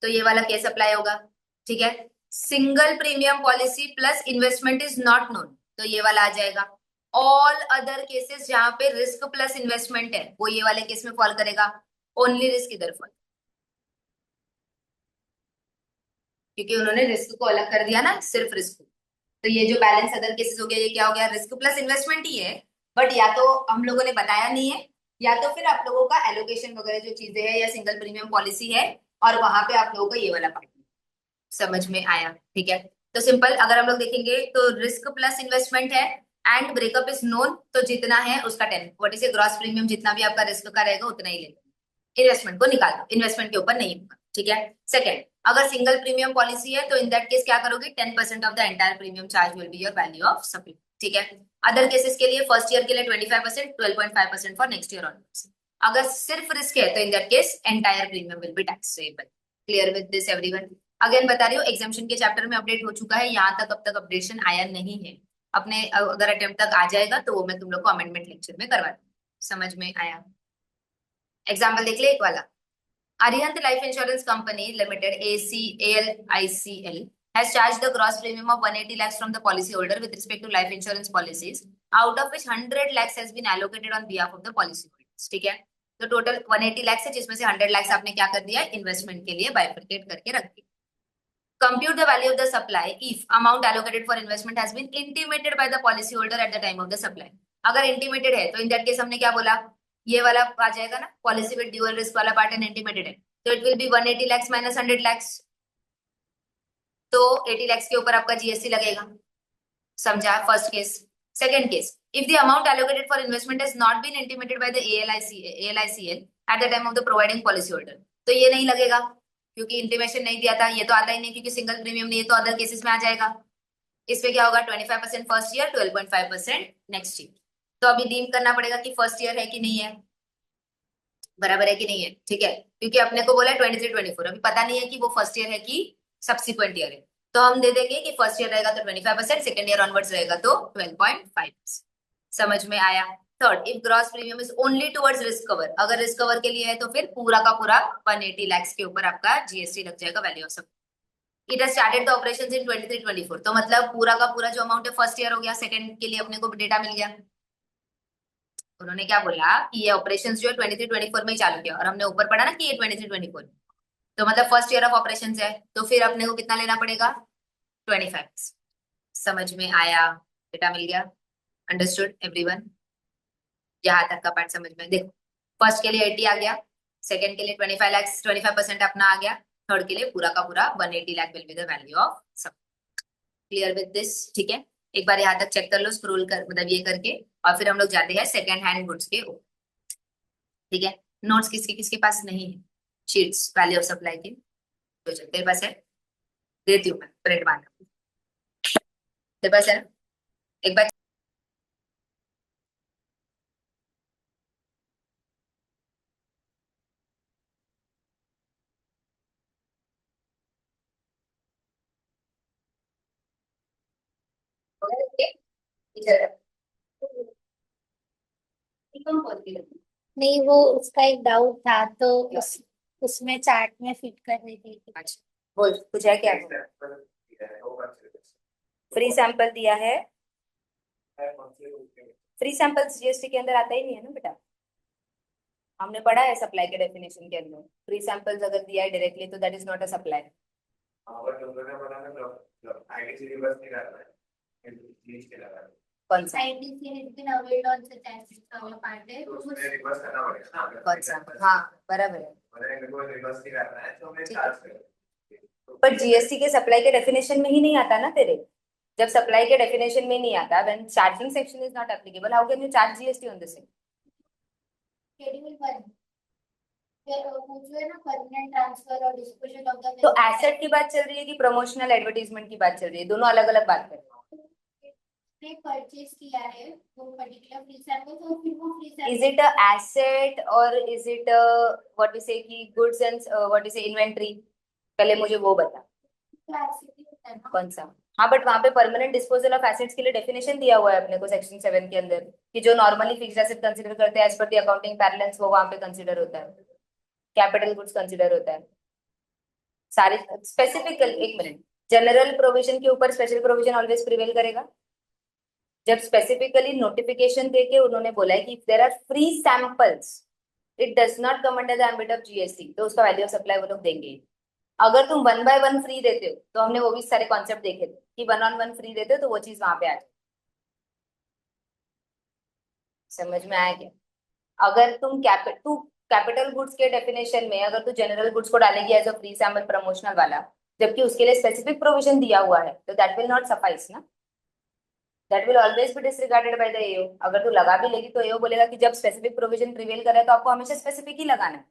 Speaker 1: तो ये वाला केस अप्लाई होगा, ठीक है। Single premium policy plus investment is not known, तो ये वाला आ जाएगा। ऑल अदर केसेस जहां पे रिस्क प्लस इन्वेस्टमेंट है वो ये वाले केस में फॉल करेगा, ओनली रिस्क इधर फॉल, क्योंकि उन्होंने रिस्क को अलग कर दिया ना, सिर्फ रिस्क। तो ये जो बैलेंस अदर केसेस हो गया, ये क्या हो गया? रिस्क प्लस इन्वेस्टमेंट ही है, बट या तो हम लोगों ने बताया नहीं है, या तो फिर आप लोगों का एलोकेशन वगैरह जो चीजें है, या सिंगल प्रीमियम पॉलिसी है और वहां पे आप लोगों को ये वाला पार्ट समझ में आया, ठीक है। तो सिंपल अगर हम लोग देखेंगे तो रिस्क प्लस इन्वेस्टमेंट है एंड ब्रेकअप इज नोन, तो जितना है उसका 10, व्हाट इज ग्रॉस प्रीमियम, जितना भी आपका रिस्क का रहेगा उतना ही लेगा, इन्वेस्टमेंट को निकाल दो, इन्वेस्टमेंट के ऊपर नहीं होगा, ठीक है। सेकंड, अगर सिंगल प्रीमियम पॉलिसी है तो इन दैट केस क्या करोगे? 10% of the entire premium charge will be your value of supplement, ठीक है। अदर केसेस के लिए फर्स्ट ईयर के लिए 25%, 12.5% फॉर नेक्स्ट ईयर ऑनवर्ड्स। अगर सिर्फ रिस्क है तो in that case entire premium will be taxable. Clear with this everyone? Again बता रही हूँ, एग्जामिशन के चैप्टर में अपडेट हो चुका है, यहाँ तक अब तक अपडेशन आया नहीं है। अपने अगर अटेम्प्ट तक आ जाएगा तो वो मैं तुम लोग को अमेंडमेंट लेक्चर में करवा दूँ। समझ में आया? एग्जाम्पल देख ले एक वाला, Arihant Life Insurance Company Limited (ACL) has charged the gross premium of 180 lakhs from the policyholder with respect to life insurance policies, out of which 100 lakhs has been allocated on behalf of the policyholders, ठीक है। तो total 180 lakhs है, जिसमें से 100 lakhs आपने क्या कर दिया? इन्वेस्टमेंट के लिए बाइफरकेट करके रख दिया। Compute the value of the supply if amount allocated for investment has been intimated by the policyholder at the time of the supply। अगर intimated है तो इन दैट केस हमने क्या बोला? ये वाला आ जाएगा ना, पॉलिसी विद ड्यूअल रिस्क वाला पार्ट एंड इंटीमेटेड है, तो it will be 180 lakhs minus 100 lakhs, तो 80 lakhs के ऊपर आपका जीएसटी लगेगा। समझा? First case. Second case, if the amount allocated for investment has not been intimated by the ALICL at the time of the providing policyholder, तो ये नहीं लगेगा क्योंकि इंटीमेशन नहीं दिया था, ये तो आता ही नहीं क्योंकि सिंगल प्रीमियम नहीं है, तो अदर केसेस में आ जाएगा। इसमें क्या होगा? 25% फर्स्ट ईयर, 12.5% नेक्स्ट ईयर। तो अभी डीम करना पड़ेगा कि फर्स्ट ईयर है कि नहीं है, बराबर है कि नहीं है, ठीक है, क्योंकि अपने को बोला है 23-24, अभी पता नहीं है कि वो फर्स्ट ईयर है कि सब्सिक्वेंट ईयर है, तो हम दे देंगे कि फर्स्ट ईयर रहेगा तो 25%, सेकेंड ईयर ऑनवर्ड्स रहेगा तो 12.5%। समझ में आया? Third, if gross premium is only towards risk cover, अगर रिस्क कवर के लिए है तो फिर पूरा का पूरा 180 lakhs के ऊपर आपका जीएसटी लग जाएगा, वैल्यू ऑफ सब। It has started the operations in 23-24, तो मतलब पूरा का पूरा जो अमाउंट है फर्स्ट ईयर हो गया, सेकंड के लिए अपने को डेटा मिल गया। उन्होंने क्या बोला कि ये ऑपरेशंस जो है 23-24 में ही चालू किया, और हमने ऊपर पढ़ा ना कि ये 23-24, तो मतलब फर्स्ट ईयर ऑफ ऑपरेशंस है, तो फिर अपने को कितना लेना पड़ेगा? 25। समझ में आया? डेटा मिल गया? Understood everyone? यहाँ तक का पार्ट समझ में? देखो, फर्स्ट के लिए 80 आ गया, सेकंड के लिए 25 लाख, 25% अपना आ गया, थर्ड के लिए पूरा का पूरा 180 lakh will be the value of सब। Clear with this? ठीक है, एक बार यहाँ तक चेक कर लो, स्क्रोल कर, मतलब ये करके, और फिर हम लोग जाते हैं सेकंड हैंड गुड्स के ऊपर, ठीक है। नोट्स किसके किसके पास नहीं है? शीट्स वैल्यू ऑफ सप्लाई के, तो चल तेरे पास है, देती हूँ मैं प्रिंट मारना, तेरे पास है ना? एक बार
Speaker 2: नहीं, वो उसका एक डाउट था तो उसमें चार्ट में फिट कर रही थी।
Speaker 1: अच्छा, बोल कुछ है क्या? फ्री सैंपल दिया है, फ्री सैंपल जीएसटी के अंदर आता ही नहीं है ना बेटा, हमने पढ़ा है सप्लाई के डेफिनेशन के अंदर, फ्री सैंपल्स अगर दिया है डायरेक्टली तो that is not a supply. कौन सा?
Speaker 2: ITC has been availed on such assets वाला part है, तो
Speaker 3: उसमें रिवर्स करना पड़ेगा ना,
Speaker 1: कौन सा? हाँ बराबर है,
Speaker 3: अगर इनको रिवर्स नहीं करना है तो हमें चार्ज करें।
Speaker 1: पर जीएसटी के सप्लाई के डेफिनेशन में ही नहीं आता ना तेरे, जब सप्लाई के डेफिनेशन में नहीं आता, when charging section is not applicable, how can you charge GST on this?
Speaker 2: schedule 1 वो जो है ना परमानेंट ट्रांसफर और डिस्पोजल ऑफ द
Speaker 1: तो एसेट की बात चल रही है कि प्रमोशनल एडवर्टीजमेंट की बात चल रही है? दोनों अलग अलग बात कर रहे
Speaker 2: ने परचेज किया है वो पर्टिकुलर फ्री सैंपल, तो फिर वो फ्री
Speaker 1: हैं। Is
Speaker 2: sample
Speaker 1: it a asset और is it what we say कि गुड्स एंड व्हाट वी से इन्वेंटरी? पहले मुझे वो बता।
Speaker 2: का एसेट ही होता है ना।
Speaker 1: कौन सा? हाँ, बट वहां पे परमानेंट डिस्पोजल ऑफ एसेट्स के लिए डेफिनेशन दिया हुआ है अपने को सेक्शन 7 के अंदर, कि जो नॉर्मली फिक्स्ड एसेट कंसीडर करते हैं as per the accounting parallels, वो वहां पे कंसीडर होता है, कैपिटल गुड्स कंसीडर होता है सारे। स्पेसिफिकल, एक मिनट, जनरल प्रोविजन के ऊपर स्पेशल प्रोविजन ऑलवेज प्रिवेल करेगा। जब स्पेसिफिकली नोटिफिकेशन देके उन्होंने बोला है कि if there are free samples it does not come under the ambit of GST, तो उसका वैल्यू ऑफ सप्लाई वो लोग देंगे। अगर तुम वन बाय वन फ्री देते हो, तो हमने वो भी सारे कॉन्सेप्ट देखे थे कि वन ऑन वन फ्री देते हो तो वो चीज वहां पे आ जाए। समझ में आया क्या? अगर तू कैपिटल गुड्स के डेफिनेशन में अगर तू जनरल गुड्स को डालेगी as a free sample promotional वाला, जबकि उसके लिए स्पेसिफिक प्रोविजन दिया हुआ है, तो दैट विल नॉट सफाइस ना, that will always be disregarded by the AO. अगर तू लगा भी लेगी तो एओ बोलेगा कि जब स्पेसिफिक प्रोविजन प्रिवेल करे तो आपको हमेशा स्पेसिफिक ही लगाना है।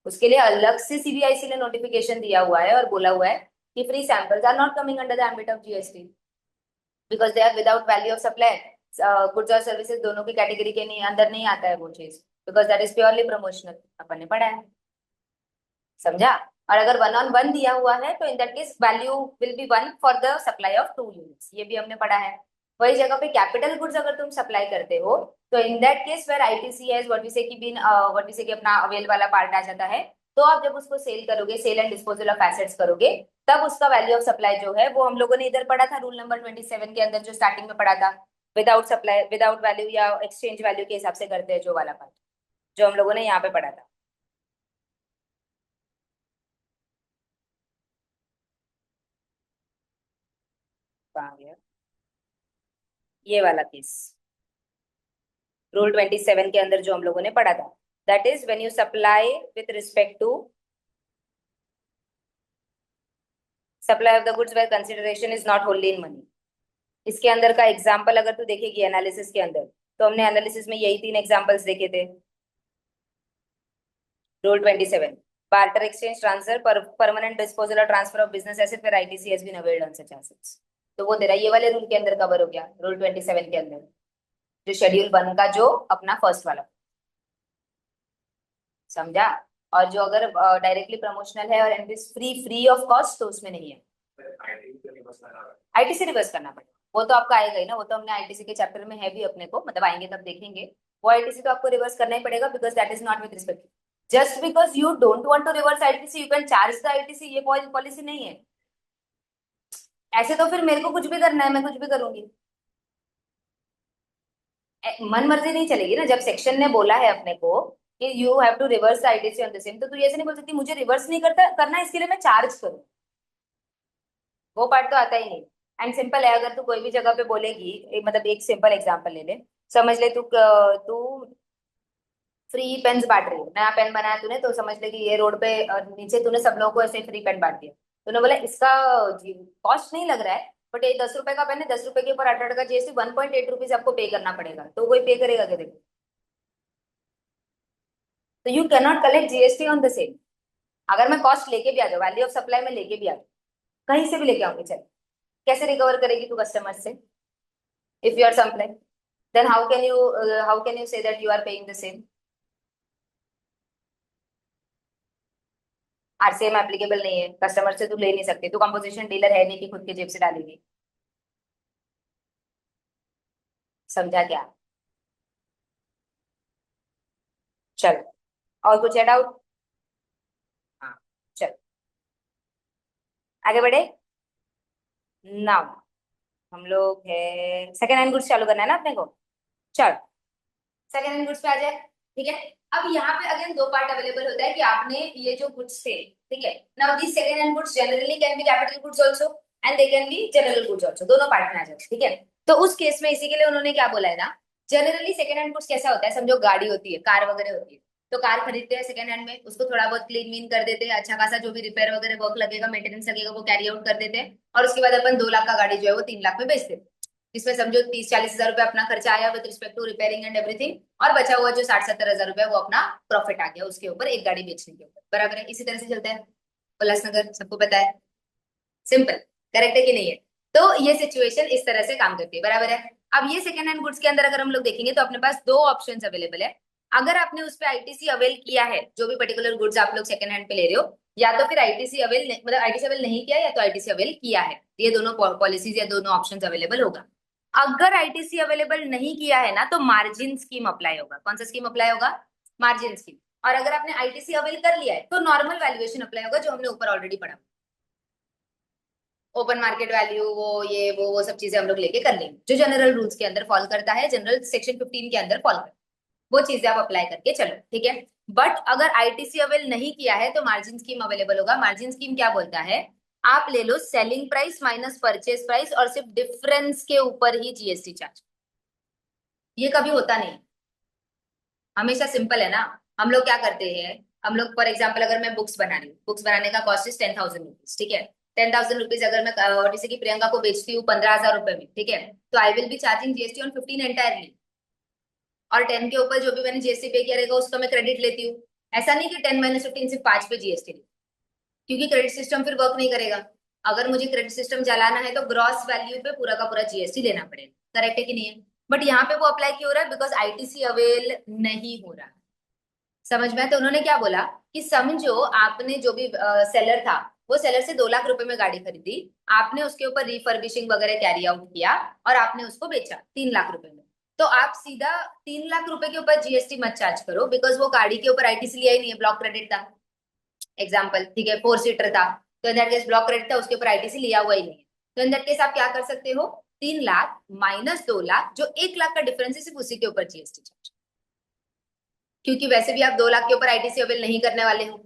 Speaker 1: उसके लिए अलग से सीबीआईसी ने नोटिफिकेशन दिया हुआ है और बोला हुआ है कि free samples are not coming under the ambit of GST because they are without value of supply. Goods और सर्विसेज दोनों की कैटेगरी के नहीं, अंदर नहीं आता है वो चीज, because that is purely promotional. अपन ने पढ़ा है, समझा? और अगर वन ऑन वन दिया हुआ है तो in that case value will B one for the supply of 2 units, ये भी हमने पढ़ा है। वही जगह पे कैपिटल गुड्स अगर तुम सप्लाई करते हो, तो in that case where ITC has what we say कि बीन व्हाट वी से कि अपना अवेल वाला पार्ट आ जाता है, तो आप जब उसको सेल करोगे, sale and disposal of assets करोगे, तब उसका वैल्यू ऑफ सप्लाई जो है वो हम लोगों ने इधर पढ़ा था रूल नंबर 27 के अंदर, जो स्टार्टिंग में पढ़ा था, विदाउट सप्लाई विदाउट वैल्यू या एक्सचेंज वैल्यू के हिसाब से करते हैं जो वाला पार्ट, जो हम लोगों ने यहाँ पे पढ़ा था। कहाँ गया ये वाला केस? रूल 27 के अंदर जो हम लोगों ने पढ़ा था, that is when you supply with respect to supply of the goods where consideration is not wholly in money. इसके अंदर का एग्जाम्पल अगर तू देखेगी एनालिसिस के अंदर, तो हमने एनालिसिस में यही 3 एग्जाम्पल्स देखे थे। Rule 27, barter exchange transfer, permanent disposal और transfer of business asset where ITC has been availed on such assets. तो वो तेरा ये वाले रूल के अंदर कवर हो गया, रूल 27 के अंदर, जो शेड्यूल 1 का जो अपना फर्स्ट वाला, समझा? और जो अगर डायरेक्टली प्रमोशनल है और and is free free of cost, तो उसमें नहीं है, आईटीसी रिवर्स करना पड़ेगा। वो तो आपका आएगा ही ना, वो तो हमने आईटीसी के चैप्टर में है भी अपने को, मतलब आएंगे तब देखेंगे। वो आईटीसी तो आपको रिवर्स करना ही पड़ेगा, because that is not with respect, just because you don't want to reverse ITC you can charge the ITC, ये पॉलिसी नहीं है। ऐसे तो फिर मेरे को कुछ भी करना है, मैं कुछ भी करूंगी, मन मर्जी नहीं चलेगी ना। जब सेक्शन ने बोला है अपने को कि you have to reverse the ITC on the same, तो तू ऐसे नहीं बोल सकती मुझे रिवर्स नहीं करता करना इसके लिए मैं चार्ज करूँ, वो पार्ट तो आता ही नहीं। एंड सिंपल है, अगर तू कोई भी जगह पे बोलेगी, मतलब एक सिंपल एग्जांपल ले ले, समझ ले तू तू फ्री पेन्स बांट रही है, नया पेन बनाया तूने, तो समझ ले कि ये रोड पे नीचे तूने सब लोगों को ऐसे फ्री पेन बांट दिया। तूने बोला इसका कॉस्ट नहीं लग रहा है, बट ये 10 रुपए का पेन है, 10 रुपए के ऊपर 8 का जीएसटी, 1.8 रुपीज आपको पे करना पड़ेगा, तो कोई पे करेगा क्या? देखो, तो you cannot collect GST on the same. अगर मैं कॉस्ट लेके भी आ जाऊँ, वैल्यू ऑफ सप्लाई में लेके भी आ जाऊँ, कहीं से भी लेके आऊंगी, चल, कैसे रिकवर करेगी तू कस्टमर से? If you are supply, then how can you say that you are paying the same? RCM applicable नहीं है, कस्टमर से तू ले नहीं सकती, तू कंपोजिशन डीलर है नहीं कि खुद के जेब से डालेगी, समझा क्या? चल, और कुछ है डाउट? हाँ, चल आगे बढ़े। नाउ हम लोग है सेकेंड हैंड गुड्स चालू करना है ना अपने को। चल सेकेंड हैंड गुड्स पे आ जाए, ठीक है। अब यहाँ पे अगेन 2 पार्ट अवेलेबल होता है कि आपने ये जो गुड्स थे, ठीक है, now this second hand goods generally can be capital goods also and they can be general goods also, दोनों पार्ट में आ जाते हैं, ठीक है। तो उस केस में इसी के लिए उन्होंने क्या बोला है ना, जनरली सेकेंड हैंड गुड्स कैसा होता है, समझो गाड़ी होती है, कार वगैरह होती है, तो कार खरीदते हैं सेकंड हैंड में, उसको थोड़ा बहुत क्लीन वीन कर देते हैं, अच्छा खासा जो भी रिपेयर वगैरह वर्क लगेगा, मेंटेनेंस लगेगा, वो कैरी आउट कर देते हैं, और उसके बाद अपन 2 लाख का गाड़ी जो है वो 3 लाख में बेच देते हैं। जिसमें समझो 30-40 हजार रुपए अपना खर्चा आया with respect to repairing and everything, और बचा हुआ जो 60-70 हजार रुपए वो अपना प्रॉफिट आ गया उसके ऊपर एक गाड़ी बेचने के ऊपर, बराबर है। इसी तरह से चलता है उल्लासनगर, सबको पता है, सिंपल, करेक्ट है कि नहीं है? तो ये सिचुएशन इस तरह से काम करती है, बराबर है। अब ये सेकंड हैंड गुड्स के अंदर अगर हम लोग देखेंगे तो अपने पास दो ऑप्शंस अवेलेबल है। अगर आपने उस पे आईटीसी अवेल किया है, जो भी पर्टिकुलर गुड्स आप लोग सेकंड हैंड पे ले रहे हो, या तो फिर आईटीसी अवेल मतलब आईटीसी अवेल नहीं किया या तो आईटीसी अवेल किया है, ये दोनों पॉलिसीज या दोनों ऑप्शंस अवेलेबल होगा। अगर आईटीसी अवेलेबल नहीं किया है ना, तो मार्जिन स्कीम अप्लाई होगा। कौन सा स्कीम अप्लाई होगा? Margin scheme. और अगर आपने आईटीसी अवेल कर लिया है तो नॉर्मल वैल्यूएशन अप्लाई होगा, जो हमने ऊपर ऑलरेडी पढ़ा, ओपन मार्केट वैल्यू, वो सब चीजें हम लोग लेके कर लेंगे, जो जनरल रूल्स के अंदर फॉल करता है, जनरल सेक्शन 15 के अंदर फॉल करता है, वो चीजें आप अप्लाई करके चलो, ठीक है। बट अगर आईटीसी अवेल नहीं किया है तो मार्जिन स्कीम अवेलेबल होगा। मार्जिन स्कीम क्या बोलता है? आप ले लो selling price minus purchase price और सिर्फ डिफरेंस के ऊपर ही जीएसटी चार्ज। ये कभी होता नहीं, हमेशा सिंपल है ना। हम लोग क्या करते हैं, हम लोग फॉर एग्जाम्पल अगर मैं बुक्स बना रही हूँ, बुक्स बनाने का कॉस्ट इज 10,000 रुपीज, ठीक है। 10,000 रुपीज अगर मैं जैसे कि प्रियंका को बेचती हूँ 15,000 रुपए में, ठीक है, तो I will be charging GST on 15 entirely, और 10 के ऊपर जो भी मैंने जीएसटी पे किया रहेगा उसका मैं क्रेडिट लेती हूँ। ऐसा नहीं कि 10 माइनस 15 सिर्फ 5 पे जीएसटी, क्योंकि क्रेडिट सिस्टम फिर वर्क नहीं करेगा। अगर मुझे क्रेडिट सिस्टम चलाना है तो ग्रॉस वैल्यू पे पूरा का पूरा जीएसटी लेना पड़ेगा, करेक्ट है कि नहीं है? बट यहाँ पे वो अप्लाई क्यों हो रहा है? बिकॉज आईटीसी अवेल नहीं हो रहा है, समझ में? तो उन्होंने क्या बोला कि समझो आपने जो भी सेलर था, वो सेलर से 2 लाख रुपए में गाड़ी खरीदी, आपने उसके ऊपर रिफर्बिशिंग वगैरह कैरी आउट किया और आपने उसको बेचा 3 लाख रुपए में, तो आप सीधा 3 लाख रुपए के ऊपर जीएसटी मत चार्ज करो, बिकॉज वो गाड़ी के ऊपर आईटीसी लिया ही नहीं है, ब्लॉक क्रेडिट था, एग्जाम्पल, ठीक है, 4 सीटर था, तो in that case block credit था, उसके ऊपर आईटीसी लिया हुआ ही नहीं है। तो इन दैट केस आप क्या कर सकते हो, 3 लाख माइनस 2 लाख, जो 1 लाख का डिफरेंस है, सिर्फ उसी के ऊपर जीएसटी चार्ज, क्योंकि वैसे भी आप 2 लाख के ऊपर आईटीसी अवेल नहीं करने वाले हो,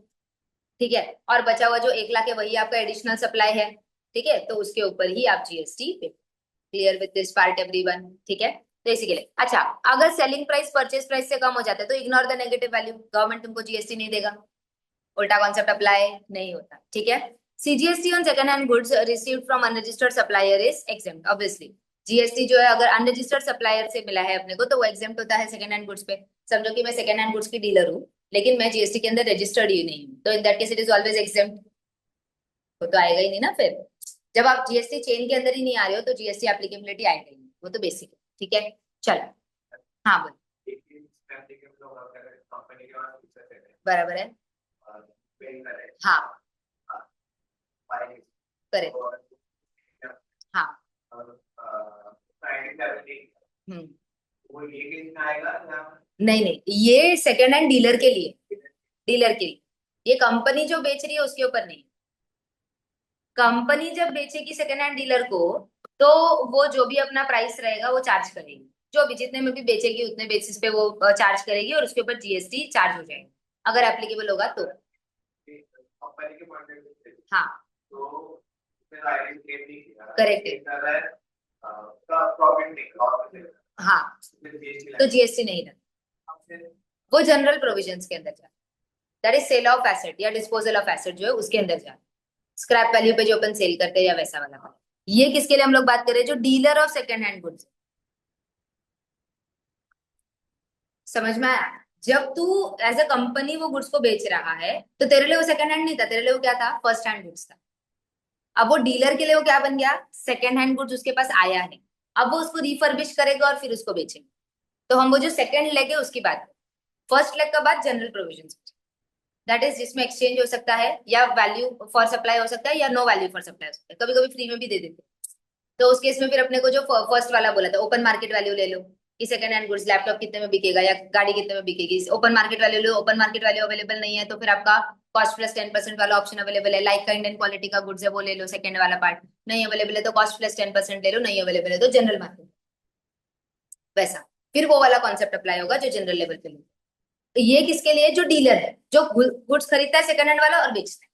Speaker 1: ठीक है। और बचा हुआ जो 1 लाख है वही आपका एडिशनल सप्लाई है, ठीक है, तो उसके ऊपर ही आप जीएसटी पे। Clear with this part everyone? ठीक है, तो इसी के लिए अच्छा, अगर सेलिंग प्राइस परचेज प्राइस से कम हो जाता है तो ignore the negative value, government तुमको जीएसटी नहीं देगा, उल्टा कॉन्सेप्ट अप्लाई नहीं होता, ठीक है। CGST on second hand goods received from unregistered supplier is exempt, obviously GST जो है अगर अनरजिस्टर्ड सप्लायर से मिला है अपने को तो वो एग्जेम्प्ट होता है सेकंड हैंड गुड्स पे। समझो कि मैं सेकंड हैंड गुड्स की डीलर हूँ, लेकिन मैं जीएसटी के अंदर रजिस्टर्ड ही नहीं हूँ, तो in that case it is always exempt, वो तो आएगा ही नहीं ना फिर। जब आप जीएसटी चेन के अंदर ही नहीं आ रहे हो तो जीएसटी एप्लीकेबिलिटी आएगा ही नहीं, वो तो बेसिक है, ठीक है। चलो, हाँ बोल,
Speaker 3: कंपनी के पास फीचर है,
Speaker 1: बराबर है,
Speaker 3: पे करें,
Speaker 1: हाँ
Speaker 3: फाइल
Speaker 1: करेक्ट,
Speaker 3: और
Speaker 1: हाँ,
Speaker 3: फाइल करनी,
Speaker 1: हम्म,
Speaker 3: वो ये केस में आएगा या
Speaker 1: नहीं नहीं, ये सेकंड हैंड डीलर के लिए, डीलर के लिए, ये कंपनी जो बेच रही है उसके ऊपर नहीं। कंपनी जब बेचेगी सेकंड हैंड डीलर को, तो वो जो भी अपना प्राइस रहेगा वो चार्ज करेगी, जो भी जितने में भी बेचेगी उतने बेसिस पे वो चार्ज करेगी, और उसके ऊपर जीएसटी चार्ज हो जाएगा अगर एप्लीकेबल होगा तो।
Speaker 3: कंपनी के पॉइंट ऑफ व्यू से,
Speaker 1: हाँ
Speaker 3: तो फिर आईडी क्लेम नहीं किया,
Speaker 1: करेक्ट है,
Speaker 3: कर रहा है का प्रॉफिट नहीं लॉस,
Speaker 1: हाँ,
Speaker 3: फिर जीएसटी
Speaker 1: तो जीएसटी नहीं लगा, वो जनरल प्रोविजंस के अंदर जाए, that is sale of asset या डिस्पोजल ऑफ एसेट जो है उसके अंदर जाए, स्क्रैप वैल्यू पे जो अपन सेल करते हैं या वैसा वाला part। ये किसके लिए हम लोग बात कर रहे हैं? जो dealer of second hand goods, समझ में आया? जब तू एज अ कंपनी वो गुड्स को बेच रहा है तो तेरे लिए वो सेकंड हैंड नहीं था, तेरे लिए वो क्या था? फर्स्ट हैंड गुड्स था। अब वो डीलर के लिए वो क्या बन गया? सेकंड हैंड गुड्स उसके पास आया है, अब वो उसको रिफर्बिश करेगा और फिर उसको बेचेगा। तो हम वो जो सेकंड लेग है उसकी बात, फर्स्ट लेग का बाद जनरल प्रोविजन, दैट इज जिसमें एक्सचेंज हो सकता है या वैल्यू फॉर सप्लाई हो सकता है या नो वैल्यू फॉर सप्लाई हो सकता है, कभी कभी फ्री में भी दे देते हैं। तो उस केस में फिर अपने को जो फर्स्ट वाला बोला था, ओपन मार्केट वैल्यू ले लो कि सेकंड हैंड गुड्स लैपटॉप कितने में बिकेगा या गाड़ी कितने में बिकेगी, ओपन मार्केट वैल्यू लो, ओपन मार्केट वैल्यू अवेलेबल नहीं है तो फिर आपका कॉस्ट प्लस 10% वाला ऑप्शन अवेलेबल है, लाइक काइंड एंड क्वालिटी का गुड्स है वो ले लो, सेकंड वाला पार्ट नहीं अवेलेबल है तो कॉस्ट प्लस 10% ले लो, नहीं अवेलेबल है तो जनरल मार्केट, वैसा फिर वो वाला कॉन्सेप्ट अप्लाई होगा जो जनरल लेवल पे लो। ये किसके लिए? जो डीलर है, जो गुड्स खरीदता है सेकंड हैंड वाला और बेचता है,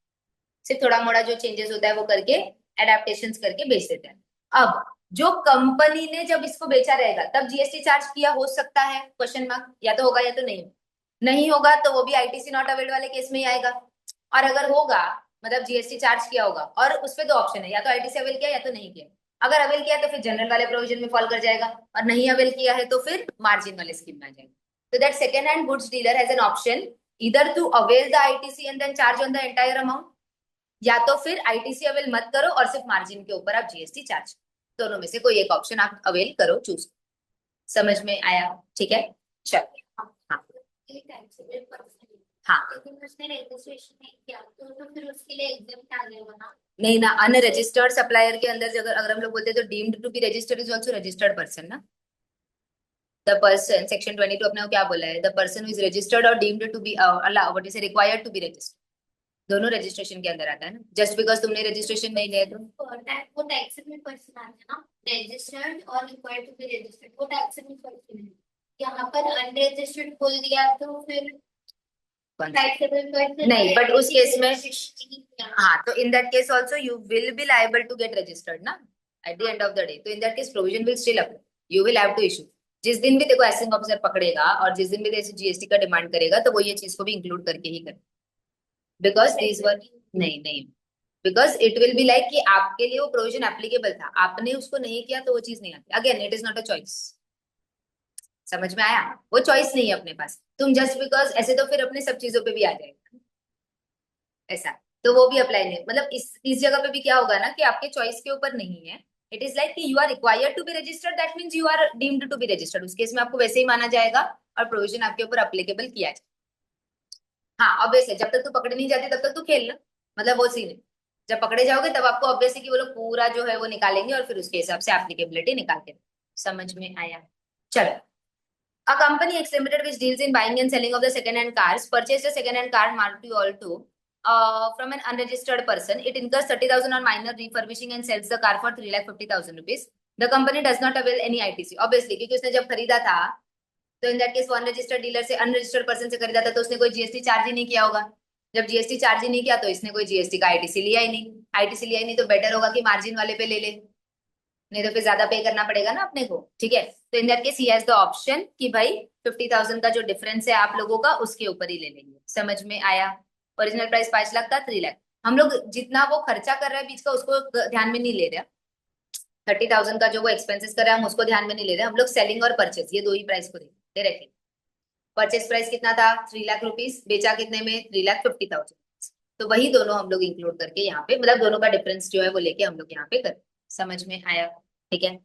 Speaker 1: सिर्फ थोड़ा मोड़ा जो चेंजेस होता है वो करके एडेप्टेशंस करके बेच देता है। अब जो कंपनी ने जब इसको बेचा रहेगा तब जीएसटी चार्ज किया हो सकता है, क्वेश्चन मार्क, या तो होगा या तो नहीं, नहीं होगा तो वो भी आईटीसी नॉट अवेल्ड वाले केस में ही आएगा। और अगर होगा मतलब जीएसटी चार्ज किया होगा, और उसपे दो ऑप्शन है, या तो आईटीसी अवेल किया या तो नहीं किया, अगर अवेल किया तो फिर जनरल वाले प्रोविजन में फॉल कर जाएगा, और नहीं अवेल किया है तो फिर मार्जिन वाले स्कीम में आ जाएगा. तो that second hand goods dealer has an option either to avail the ITC and then charge on the entire amount, या तो फिर आईटीसी अवेल मत करो और सिर्फ मार्जिन के ऊपर आप जीएसटी चार्ज, दोनों में से कोई एक ऑप्शन आप अवेल करो, चूज. समझ में आया? ठीक है, चलो. हाँ हाँ,
Speaker 2: लेकिन उसने रजिस्ट्रेशन नहीं किया तो फिर उसके लिए एग्जाम आ जाएगा ना.
Speaker 1: नहीं ना, अनरजिस्टर्ड सप्लायर के अंदर अगर अगर हम लोग बोलते हैं तो deemed to be registered is also registered person ना. द पर्सन, सेक्शन 22 अपने को क्या बोला है, द पर्सन इज रजिस्टर्ड और deemed to be allow what is required to be registered, दोनों रजिस्ट्रेशन के अंदर आता है ना. जस्ट बिकॉज तुमने रजिस्ट्रेशन नहीं लिया तो
Speaker 2: वो टैक्सेबल पर्सन आता है ना, रजिस्टर्ड और रिक्वायर्ड टू बी रजिस्टर्ड, वो टैक्सेबल पर्सन है. यहाँ पर अनरजिस्टर्ड बोल दिया तो फिर टैक्सेबल पर्सन
Speaker 1: नहीं, but उस केस में
Speaker 2: हाँ.
Speaker 1: हाँ, तो in that case also you will be liable to get registered ना at the end of the day. तो in that case provision will still apply, you will have to issue. जिस दिन भी देखो एसेंट ऑफिसर पकड़ेगा और जिस दिन भी जैसे जीएसटी का डिमांड करेगा तो वो ये चीज को भी इंक्लूड करके ही करे, बिकॉज दीज वर नहीं नहीं, because it will be like कि आपके लिए वो प्रोविजन एप्लीकेबल था, आपने उसको नहीं किया तो वो चीज नहीं आती. Again it is not a choice. समझ में आया? वो चॉइस नहीं है अपने पास. तुम जस्ट बिकॉज ऐसे तो फिर अपने सब चीजों पे भी आ जाएगा ऐसा, तो वो भी अप्लाई नहीं, मतलब इस जगह पे भी क्या होगा ना कि आपके चॉइस के ऊपर नहीं है. इट इज लाइक कि you are required to be registered, that means you are deemed to be registered. उस केस में आपको वैसे ही माना जाएगा और प्रोविजन आपके ऊपर अप्लीकेबल किया जाए. हाँ ऑब्वियसली जब तक तू पकड़े नहीं जाती तब तक तू खेल ना, मतलब वो सीन है. जब पकड़े जाओगे तब आपको ऑब्वियसली कि वो लोग पूरा जो है वो निकालेंगे और फिर उसके हिसाब से एप्लीकेबिलिटी निकाल के. समझ में आया? चलो. A company X Limited which deals in buying and selling of the second-hand cars purchased a second-hand car Maruti Alto from an unregistered person. It incurs 30,000 on minor refurbishing and sells the car for 3,50,000 rupees. The company does not avail any ITC. Obviously, क्योंकि उसने जब खरीदा था तो in that case वो unregistered dealer से unregistered person से खरीदा था तो उसने कोई जीएसटी चार्ज ही नहीं किया होगा. जब जीएसटी चार्ज ही नहीं किया तो इसने कोई जीएसटी का आईटीसी लिया ही नहीं. आईटीसी लिया ही नहीं तो बेटर होगा कि मार्जिन वाले पे ले ले, नहीं तो फिर ज्यादा पे करना पड़ेगा ना अपने को. ठीक है, तो in that case he has the option कि भाई 50,000 का जो डिफरेंस है आप लोगों का उसके ऊपर ही ले लेंगे. समझ में आया? ओरिजिनल प्राइस 5 लाख था, 3 लाख. हम लोग जितना वो खर्चा कर रहे हैं बीच का उसको ध्यान में नहीं ले रहे. 30,000 का जो वो एक्सपेंसेस कर रहे हैं हम उसको ध्यान में नहीं ले रहे. हम लोग सेलिंग और परचेस ये दो ही प्राइस को देखते डायरेक्टली. परचेस प्राइस कितना था? 3 लाख रुपीज. बेचा कितने में? 3,50,000. तो वही दोनों हम लोग इंक्लूड करके यहाँ पे, मतलब दोनों का डिफरेंस जो है वो लेके हम लोग यहाँ पे कर. समझ में आया? ठीक है.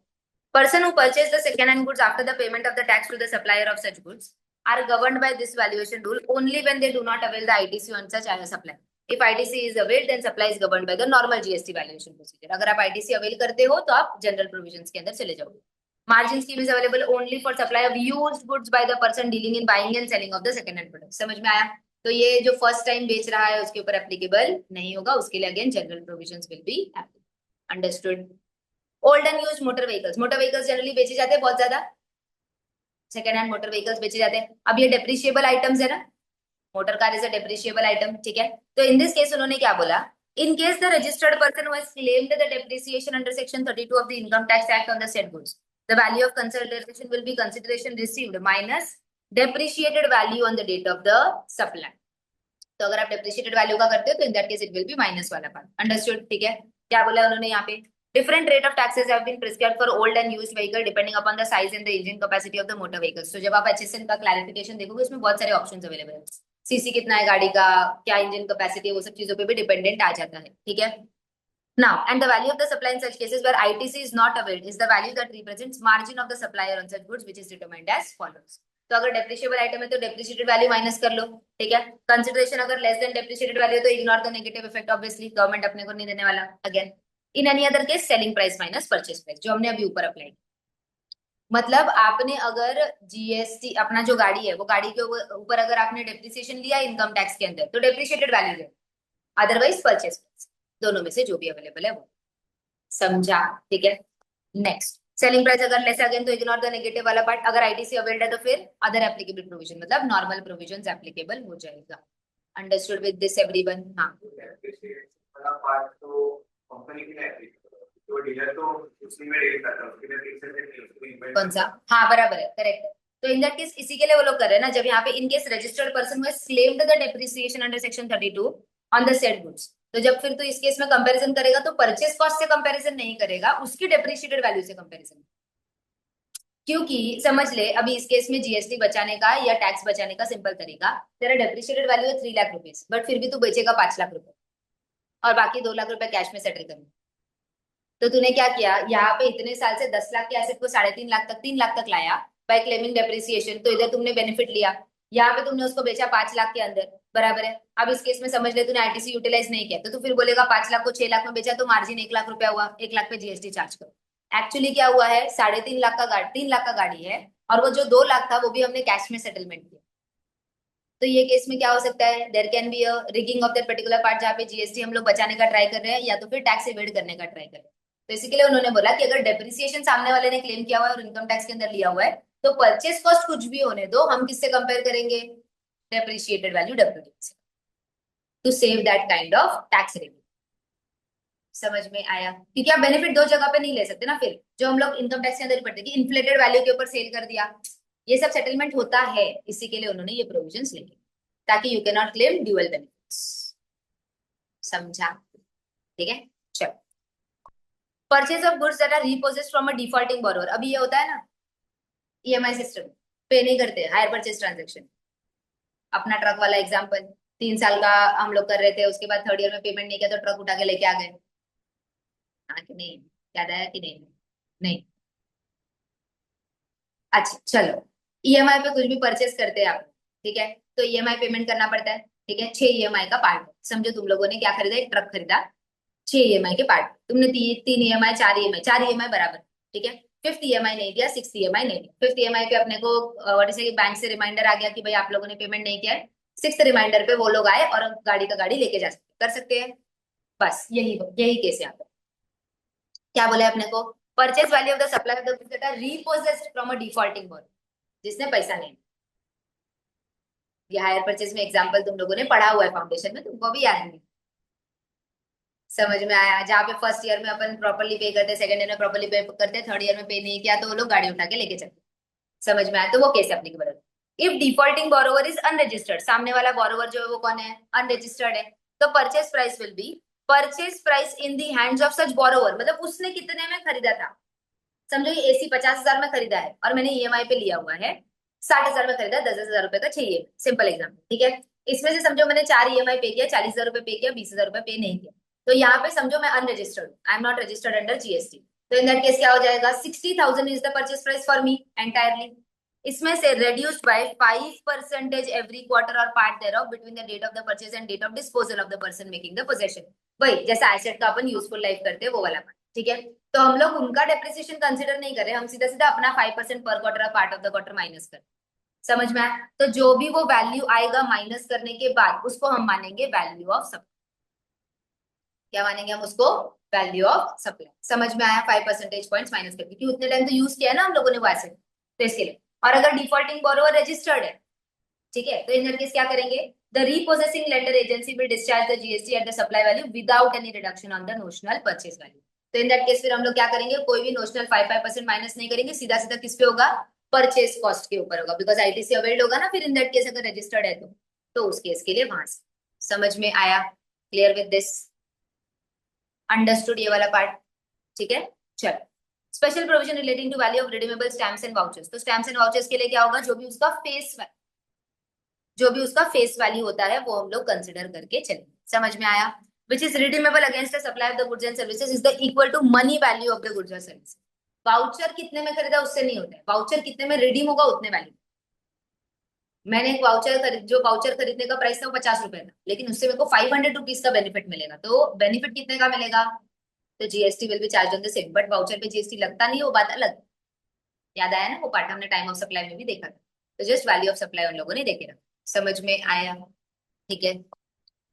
Speaker 1: Person who purchased the second-hand goods after the payment of the tax to the supplier of such goods are governed by this valuation rule only when they do not avail the ITC on such supply. If ITC is availed, then supply is governed by the normal GST valuation procedure. अगर आप ITC avail करते हो तो आप general provisions के अंदर चले जाओगे. Margin scheme is available only for supply of used goods by the person dealing in buying and selling of the second-hand products. समझ में आया? तो ये जो फर्स्ट टाइम बेच रहा है उसके ऊपर एप्लीकेबल नहीं होगा, उसके लिए again general provisions will be applicable. Understood? Old and used motor vehicles, motor vehicles generally बेचे जाते हैं बहुत ज्यादा, सेकंड हैंड मोटर व्हीकल्स बेचे जाते हैं. अब ये डेप्रिशिएबल आइटम्स है ना, motor car is a depreciable item. ठीक है, तो इन दिस केस उन्होंने क्या बोला, in case the registered person has claimed the depreciation under section 32 of the income tax act on the said goods, the value of consideration will be consideration received minus depreciated value on the date of the supply. तो अगर आप depreciated value का करते हो तो in that case it will be minus वाला part. Understood? ठीक है, क्या बोला उन्होंने यहाँ पे, different rate of taxes have been prescribed for old and used vehicle depending upon the size and the engine capacity of the motor vehicles. So जब आप HSN का क्लैरिफिकेशन देखोगे इसमें बहुत सारे ऑप्शंस अवेलेबल है. सीसी कितना है गाड़ी का, क्या इंजन कैपेसिटी है, वो सब चीजों पे भी डिपेंडेंट आ जाता है. ठीक है. Now, and the value of the supply in such cases where ITC is not availed is the value that represents margin of the supplier on such goods which is determined as follows. तो अगर depreciable item है तो depreciated value minus कर लो. ठीक है. Consideration अगर less than depreciated value तो ignore the negative effect, obviously government अपने को नहीं देने वाला. Again in any other case selling price minus purchase price जो हमने अभी ऊपर अप्लाई किया. मतलब आपने अगर जीएसटी अपना जो गाड़ी है वो गाड़ी के ऊपर अगर आपने डेप्रिसिएशन लिया इनकम टैक्स के अंदर तो डेप्रिशिएटेड वैल्यू है, अदरवाइज परचेज प्राइस, दोनों में से जो भी अवेलेबल है वो. समझा? ठीक है. नेक्स्ट, सेलिंग प्राइस अगर लेस अगेन तो इग्नोर द नेगेटिव वाला पार्ट. अगर आईटीसी अवेल्ड है तो फिर अदर एप्लीकेबल प्रोविजन मतलब नॉर्मल प्रोविजंस एप्लीकेबल हो जाएगा. Understood with this everyone? हाँ.
Speaker 3: वाला पार्ट तो कंपनी के लिए है, तो डीलर तो उसी में डील करता है, उसके लिए फिक्स रेट नहीं, उसको इन्वेस्ट.
Speaker 1: कौन सा? हाँ बराबर है, करेक्ट. तो इन दैट केस इसी के लिए वो लोग कर रहे हैं ना, जब यहाँ पे in case registered person has claimed the depreciation under section 32 on the said goods, तो जब फिर तू इस केस में कंपैरिजन करेगा तो परचेस कॉस्ट से कंपैरिजन नहीं करेगा, उसकी डेप्रिशिएटेड वैल्यू से कंपैरिजन। क्योंकि समझ ले अभी इस केस में जीएसटी बचाने का या टैक्स बचाने का सिंपल तरीका, तेरा डेप्रिशिएटेड वैल्यू है 3 लाख रुपीज, बट फिर भी तू बेचेगा 5 लाख रुपए और बाकी 2 लाख रुपए कैश में सेटल करना। तो तूने क्या किया, यहाँ पे इतने साल से 10 लाख के एसेट को 3.5 लाख तक 3 लाख तक लाया बाय क्लेमिंग डेप्रिसिएशन, तो इधर तुमने बेनिफिट लिया, यहाँ पे तुमने उसको बेचा 5 लाख के अंदर, बराबर है। अब इस केस में समझ ले तूने आईटीसी यूटिलाइज नहीं किया, तो तू फिर बोलेगा 5 लाख को 6 लाख में बेचा तो मार्जिन 1 लाख रुपया हुआ, 1 लाख पे जीएसटी चार्ज करो। एक्चुअली क्या हुआ है, 3.5 लाख का गाड़ी, 3 लाख का गाड़ी है, और वो जो 2 लाख था वो भी हमने कैश में सेटलमेंट किया। तो ये केस में क्या हो सकता है, there can be a rigging of that particular part, जहाँ पे जीएसटी हम लोग बचाने का ट्राई कर रहे हैं या तो फिर टैक्स एवेड करने का ट्राई कर रहे हैं। तो इसी के लिए उन्होंने बोला कि अगर डेप्रिसिएशन सामने वाले ने क्लेम किया हुआ है और इनकम टैक्स के अंदर लिया हुआ है, तो परचेस कॉस्ट कुछ भी होने दो, हम किससे कंपेयर करेंगे, डेप्रिशिएटेड वैल्यू डब्ल्यूटी से, to save that kind of tax revenue. समझ में आया, क्योंकि आप बेनिफिट दो जगह पे नहीं ले सकते ना, फिर जो हम लोग इनकम टैक्स के अंदर पढ़ते कि इन्फ्लेटेड वैल्यू के ऊपर सेल कर दिया, ये सब सेटलमेंट होता है, इसी के लिए उन्होंने ये प्रोविजंस लेके, ताकि you can not claim dual benefits. समझा, ठीक है। चलो, purchase of goods that are repossessed from a defaulting borrower, अभी ये होता है ना ईएमआई सिस्टम, पे नहीं करते हायर परचेज ट्रांजेक्शन। अपना ट्रक वाला एग्जांपल, 3 साल का हम लोग कर रहे थे, उसके बाद थर्ड ईयर में पेमेंट नहीं किया तो ट्रक उठा के लेके आ गए, हाँ कि नहीं, याद आया कि नहीं, नहीं। अच्छा चलो, ईएमआई पे कुछ भी परचेस करते हैं आप, ठीक है, तो ईएमआई पेमेंट करना पड़ता है, ठीक है। 6 ईएमआई का पार्ट, समझो तुम लोगों ने क्या खरीदा, एक ट्रक खरीदा, 6 ईएमआई के पार्ट, तुमने 3 ईएमआई, 4 ईएमआई, 4 ईएमआई बराबर, ठीक है। फिफ्थ ईएमआई नहीं दिया, सिक्स ईएमआई नहीं दिया, फिफ्थ ईएमआई पे अपने को व्हाट इज बैंक से रिमाइंडर आ गया कि भाई आप लोगों ने पेमेंट नहीं किया है, सिक्स रिमाइंडर पे वो लोग आए और गाड़ी का गाड़ी लेके जा सकते, कर सकते हैं। बस यही यही केस यहाँ पे क्या बोले अपने को, purchase value of the supply of the goods that are repossessed from a defaulting borrower, जिसने पैसा नहीं, ये हायर परचेज में एग्जांपल तुम लोगों ने पढ़ा हुआ है फाउंडेशन में, तुमको भी याद नहीं। समझ में आया, जहाँ पे फर्स्ट ईयर में अपन प्रॉपर्ली पे करते, सेकंड ईयर में प्रॉपर्ली पे करते, थर्ड ईयर में पे नहीं किया तो वो लोग गाड़ी उठा के लेके चलते। समझ में आया, तो वो केस एप्लीकेबल है। If defaulting borrower is unregistered, सामने वाला बोरोवर जो है वो कौन है, अनरजिस्टर्ड है, तो purchase price will be purchase price in the hands of such borrower, मतलब उसने कितने में खरीदा था, समझो ये एसी 50,000 में खरीदा है और मैंने ईएमआई पे लिया हुआ है, 60,000 में खरीदा, 10,000 रुपए का चाहिए, सिंपल एग्जाम्पल, ठीक है। इसमें से समझो मैंने 4 ईएमआई पे किया, 40,000 रुपए पे किया, 20,000 रुपए पे नहीं किया, तो यहाँ पे समझो मैं unregistered, I am not registered under GST, तो इन दैट केस क्या हो जाएगा, 60,000 is the purchase price for me entirely, इसमें से reduced by 5% every quarter or part thereof between the date of the purchase and date of disposal of the person making the possession, वही जैसा asset का अपन useful life करते हैं वो वाला part, ठीक है। तो हम लोग उनका डेप्रिसिएशन कंसीडर नहीं कर रहे, हम सीधा सीधा अपना 5% पर क्वार्टर और part of the quarter minus कर, समझ में आया, तो जो भी वो वैल्यू आएगा माइनस करने के बाद उसको हम मानेंगे वैल्यू ऑफ सप्लाई, क्या मानेंगे हम उसको, वैल्यू ऑफ सप्लाई। समझ में आया, 5 परसेंटेज पॉइंट्स माइनस करके, क्योंकि उतने टाइम तो यूज किया है ना हम लोगों ने वो एसेट, तो इसके लिए। और अगर डिफॉल्टिंग बोरोवर रजिस्टर्ड है, ठीक है, तो इन दैट केस क्या करेंगे, the repossessing lender agency will discharge the GST at the supply value without any reduction on the notional purchase value, तो इन दैट केस फिर हम लोग क्या करेंगे, कोई भी नोशनल 5% माइनस नहीं करेंगे, सीधा सीधा किस पे होगा, परचेज कॉस्ट के ऊपर होगा, बिकॉज आईटीसी अवेल्ड होगा ना फिर इन दैट केस अगर रजिस्टर्ड है तो उस केस के लिए वहां से। समझ में आया, क्लियर विद दिस, अंडरस्टूड ये वाला पार्ट, ठीक है। चलो, special provision relating to value of redeemable stamps and vouchers, तो स्टैम्प्स एंड वाउचर्स के लिए क्या होगा, जो भी उसका फेस वैल्यू होता है वो हम लोग कंसिडर करके चलेंगे। समझ में आया, which is redeemable against the supply of the goods and services is the equal to money value of the goods और सर्विसेज, वाउचर कितने में खरीदा उससे नहीं होता है, वाउचर कितने में रिडीम होगा उतने वैल्यू, मैंने एक वाउचर खरीद, जो वाउचर खरीदने का प्राइस था वो 50 रुपए था, लेकिन उससे मेरे को 500 रुपीज का बेनिफिट मिलेगा, तो बेनिफिट कितने का मिलेगा, तो GST will be charge on the same, but voucher पे जीएसटी लगता नहीं है, वो बात अलग, याद आया ना वो पार्ट हमने टाइम ऑफ सप्लाई में भी देखा था, तो जस्ट वैल्यू ऑफ सप्लाई उन लोगों ने देखे रखा। समझ में आया, ठीक है,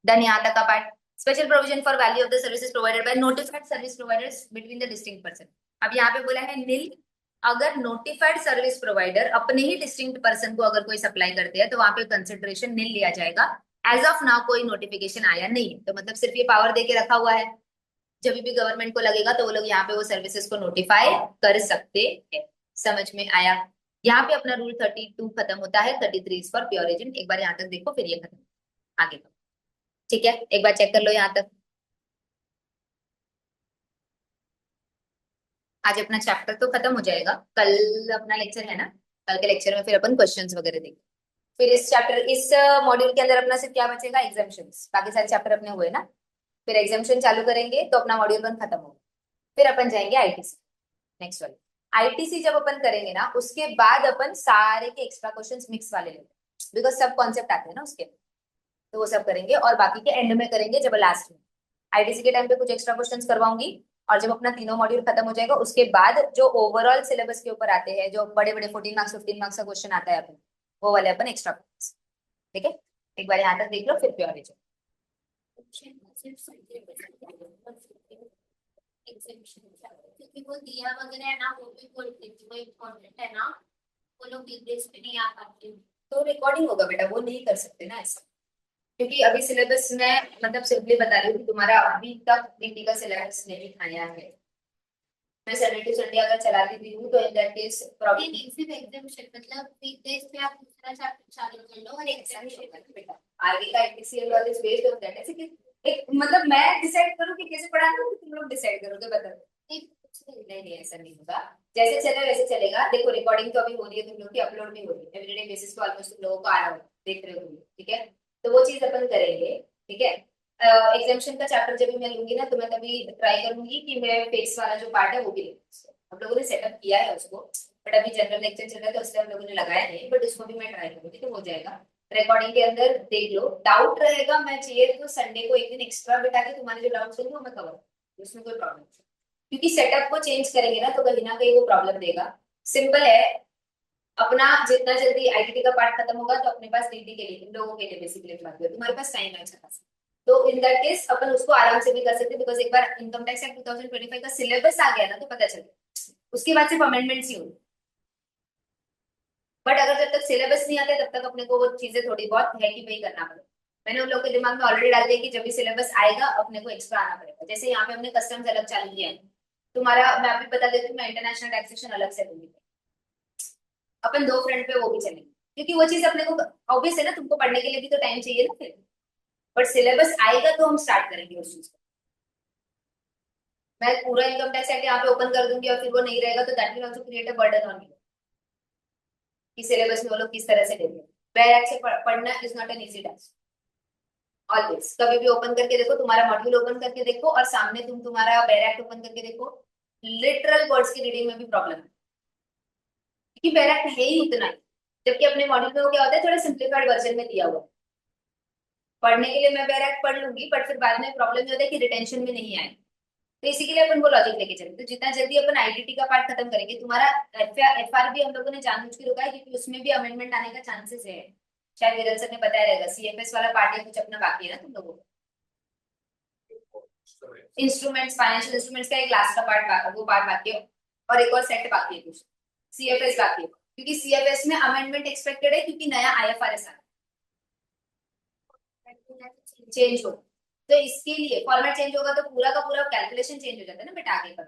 Speaker 1: डन यहाँ तक का part. Special provision for value of the services provided bye notified service providers between the distinct person, अब यहाँ पे बोला है नील, अगर नोटिफाइड सर्विस प्रोवाइडर अपने ही डिस्टिंक्ट पर्सन को अगर कोई सप्लाई करते हैं तो वहां पे कंसिडरेशन नील लिया जाएगा, एज ऑफ नाउ कोई नोटिफिकेशन आया नहीं है, तो मतलब सिर्फ ये पावर दे के रखा हुआ है, जब भी गवर्नमेंट को लगेगा तो वो लोग यहाँ पे वो सर्विसेज को नोटिफाई कर सकते हैं। समझ में आया, यहाँ पे अपना रूल 32 खत्म होता है, 33 इज फॉर प्योर एजेंट, एक बार यहाँ तक देखो फिर ये खत्म, आगे का, ठीक है, एक बार चेक कर लो यहाँ तक, आज अपना चैप्टर तो खत्म हो जाएगा, कल अपना लेक्चर है ना, कल के लेक्चर में फिर अपन क्वेश्चंस वगैरह देंगे। फिर इस मॉड्यूल के अंदर अपना सिर्फ क्या बचेगा, एग्जाम्शंस, बाकी सारे चैप्टर अपने हुए ना। फिर एग्जाम्शन चालू करेंगे तो अपना मॉड्यूल 1 खत्म होगा। फिर अपन जाएंगे आईटीसी, नेक्स्ट वाले। आईटीसी जब अपन करेंगे ना, उसके बाद अपन सारे के एक्स्ट्रा क्वेश्चंस मिक्स वाले लेंगे, बिकॉज सब कॉन्सेप्ट आते हैं ना उसके, तो वो सब करेंगे और बाकी के एंड में करेंगे जब लास्ट में। आईटीसी के टाइम पे कुछ एक्स्ट्रा क्वेश्चंस करवाऊंगी, और जब अपना तीनों मॉड्यूल खत्म हो जाएगा उसके बाद जो ओवरऑल सिलेबस के ऊपर आते हैं, जो बड़े बड़े 14 मार्क्स 15 मार्क्स का क्वेश्चन आता है अपन, वो वाले अपन एक्स्ट्रा। ठीक है, एक बार यहाँ तक देख लो फिर प्योर है।
Speaker 2: क्योंकि वो दिया वगैरह है ना, वो भी बोलते हैं वो इम्पोर्टेंट है ना, वो लोग विदेश में नहीं आ पाते।
Speaker 1: तो रिकॉर्डिंग होगा बेटा, वो नहीं कर सकते ना ऐसा, क्योंकि अभी सिलेबस में मतलब सिंपली बता रही हूँ कि तुम्हारा अभी तक डीटी का सिलेबस नहीं आया है। मैं संडे टू संडे अगर चलाती भी हूँ तो इन दैट केस
Speaker 2: नहीं नहीं, सिर्फ एग्जामिशन मतलब वीकडेज पे आप दूसरा चैप्टर चालू कर लो और एग्जामिशन
Speaker 1: बेटा आगे का एचटीसीएल वाला इज बेस्ड ऑन दैट, ऐसे कि एक मतलब मैं डिसाइड करूँ कि कैसे पढ़ाना है, तुम लोग डिसाइड करोगे, बताओ। नहीं नहीं ऐसा नहीं होगा, जैसे चले वैसे चलेगा। देखो रिकॉर्डिंग तो अभी हो रही है, तुम लोग की अपलोड भी हो रही है एवरीडे बेसिस पे, ऑलमोस्ट तुम लोगों को आ रहा होगा, देख रहे हो तुम लोग, ठीक है। तो वो चीज अपन करेंगे, ठीक है। एग्जामिशन का चैप्टर जब भी मैं लूंगी ना, तो मैं तभी ट्राई करूंगी कि मैं फेस वाला जो पार्ट है वो भी लूँ। हम लोगों ने सेटअप किया है उसको, बट अभी जनरल लेक्चर चल रहा है तो उससे हम लोगों ने लगाया नहीं, बट उसको भी मैं ट्राई करूंगी तो हो जाएगा। रिकॉर्डिंग के अंदर देख लो, डाउट रहेगा मैं चाहिए तो संडे को एक दिन एक्स्ट्रा बिठा के तुम्हारे जो डाउट्स होंगे वो मैं कवर, उसमें कोई प्रॉब्लम नहीं, क्योंकि सेटअप को चेंज करेंगे ना तो कहीं ना कहीं वो प्रॉब्लम देगा। सिंपल है, अपना जितना जल्दी आईटीटी का पार्ट खत्म होगा तो अपने पास डीटी के लिए, तुम लोगों के लिए बेसिकली बात करें, तुम्हारे पास टाइम है अच्छा खासा, तो इन दैट केस अपन उसको आराम से भी कर सकते हैं, बिकॉज एक बार इनकम टैक्स एक्ट 2025 का सिलेबस आ गया ना तो पता चल गया, उसके बाद सिर्फ अमेंडमेंट्स ही होंगे। बट अगर जब तक सिलेबस नहीं आता तब तक अपने को वो चीजें थोड़ी बहुत है कि भाई करना पड़ेगा। मैंने उन लोगों के दिमाग में ऑलरेडी डाल दिया कि जब भी सिलेबस आएगा अपने को एक्स्ट्रा आना पड़ेगा, जैसे यहाँ पे हमने कस्टम्स अलग चालू किया है। तुम्हारा मैं अभी बता देती हूँ, मैं इंटरनेशनल टैक्सेशन अलग से लूंगी, अपन दो फ्रंट पे वो भी चलेंगे, क्योंकि वो चीज अपने को ऑब्वियस है ना, तुमको पढ़ने के लिए भी तो टाइम चाहिए ना फिर। बट सिलेबस आएगा तो हम स्टार्ट करेंगे उस चीज को। मैं पूरा इनकम टैक्स एक्ट यहाँ पे ओपन कर दूंगी और फिर वो नहीं रहेगा तो that will also create a burden on you, कि सिलेबस में वो लोग किस तरह से लेंगे। बैर एक्ट से पढ़ना is not an easy task. Always कभी भी ओपन करके देखो, तुम्हारा मॉड्यूल ओपन करके देखो और सामने तुम तुम्हारा बैर एक्ट ओपन करके देखो, लिटरल वर्ड्स की रीडिंग में भी प्रॉब्लम है, क्योंकि बैर एक्ट है ही उतना ही, जबकि अपने मॉड्यूल में वो क्या होता है, थोड़ा सिंप्लीफाइड वर्जन में दिया हुआ है। पढ़ने के लिए मैं बैर एक्ट पढ़ लूंगी, बट फिर बाद में प्रॉब्लम ये होता है कि रिटेंशन में नहीं आए, तो इसी के लिए अपन को लॉजिक लेके चले, तो जितना जल्दी अपन आईटीटी का पार्ट खत्म करेंगे, तुम्हारा एफआर भी हम लोगों ने जानबूझ के रुका है क्योंकि उसमें भी अमेंडमेंट आने का चांसेस है। शायद विरल सर ने बताया रहेगा, सीएफएस वाला पार्ट है कुछ अपना बाकी है ना तुम लोगों को, इंस्ट्रूमेंट्स फाइनेंशियल इंस्ट्रूमेंट्स का एक लास्ट का पार्ट वो पार्ट बाकी है, और एक और सेट बाकी है कुछ, सीएफएस बाकी है, क्योंकि सीएफएस में अमेंडमेंट एक्सपेक्टेड है क्योंकि नया आईएफआरएस आ चेंज हो, तो इसके लिए फॉर्मेट चेंज होगा तो पूरा का पूरा कैलकुलेशन चेंज हो जाता है ना बेटा आगे का।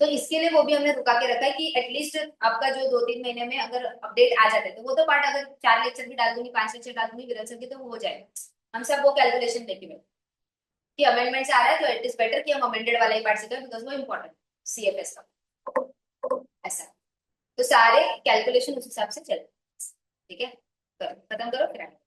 Speaker 1: तो इसके लिए वो भी हमने रुका के रखा है कि एटलीस्ट आपका जो 2-3 महीने में अगर अपडेट आ जाता है तो वो तो पार्ट, अगर 4 लेक्चर भी डाल दूंगी 5 लेक्चर डाल दूंगी विरल सर की तो वो हो जाएगा। हम सब वो कैलकुलेशन लेके बैठे कि अमेंडमेंट आ रहा है तो इट इज बेटर कि हम अमेंडेड वाला ही पार्ट से करें, बिकॉज वो इम्पोर्टेंट सीएफएस का ऐसा। तो सारे कैलकुलेशन उस हिसाब से चले, ठीक है। करो, खत्म करो फिर आगे।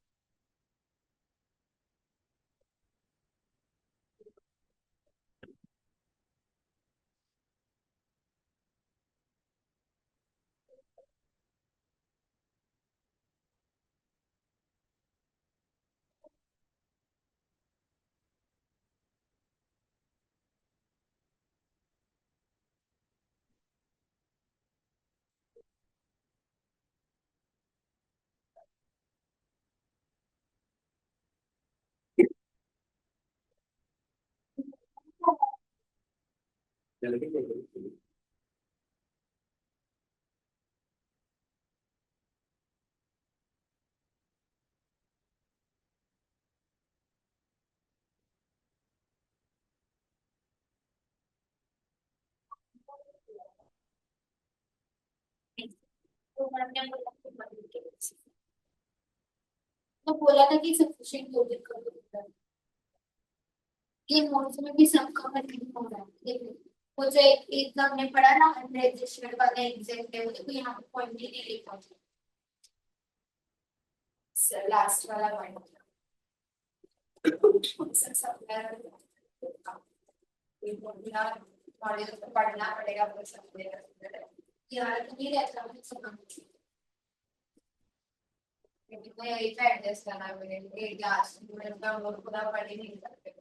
Speaker 2: तो बोला था कि सफिशिएंट लोडिंग कर, ये नोट्स में भी सब कवर नहीं हो रहा है, देखो वो जो एक हमने पढ़ा ना अनरजिस्टर्ड वाला एग्जैक्ट है, वो देखो यहाँ पे पॉइंट ही नहीं लिखा लास्ट वाला पॉइंट। नॉलेज तो पढ़ना पड़ेगा वो सब यार तो नहीं रहता मुझे यही एडजस्ट करना है मेरे लिए क्लास में वो पूरा पढ़ ही नहीं सकते।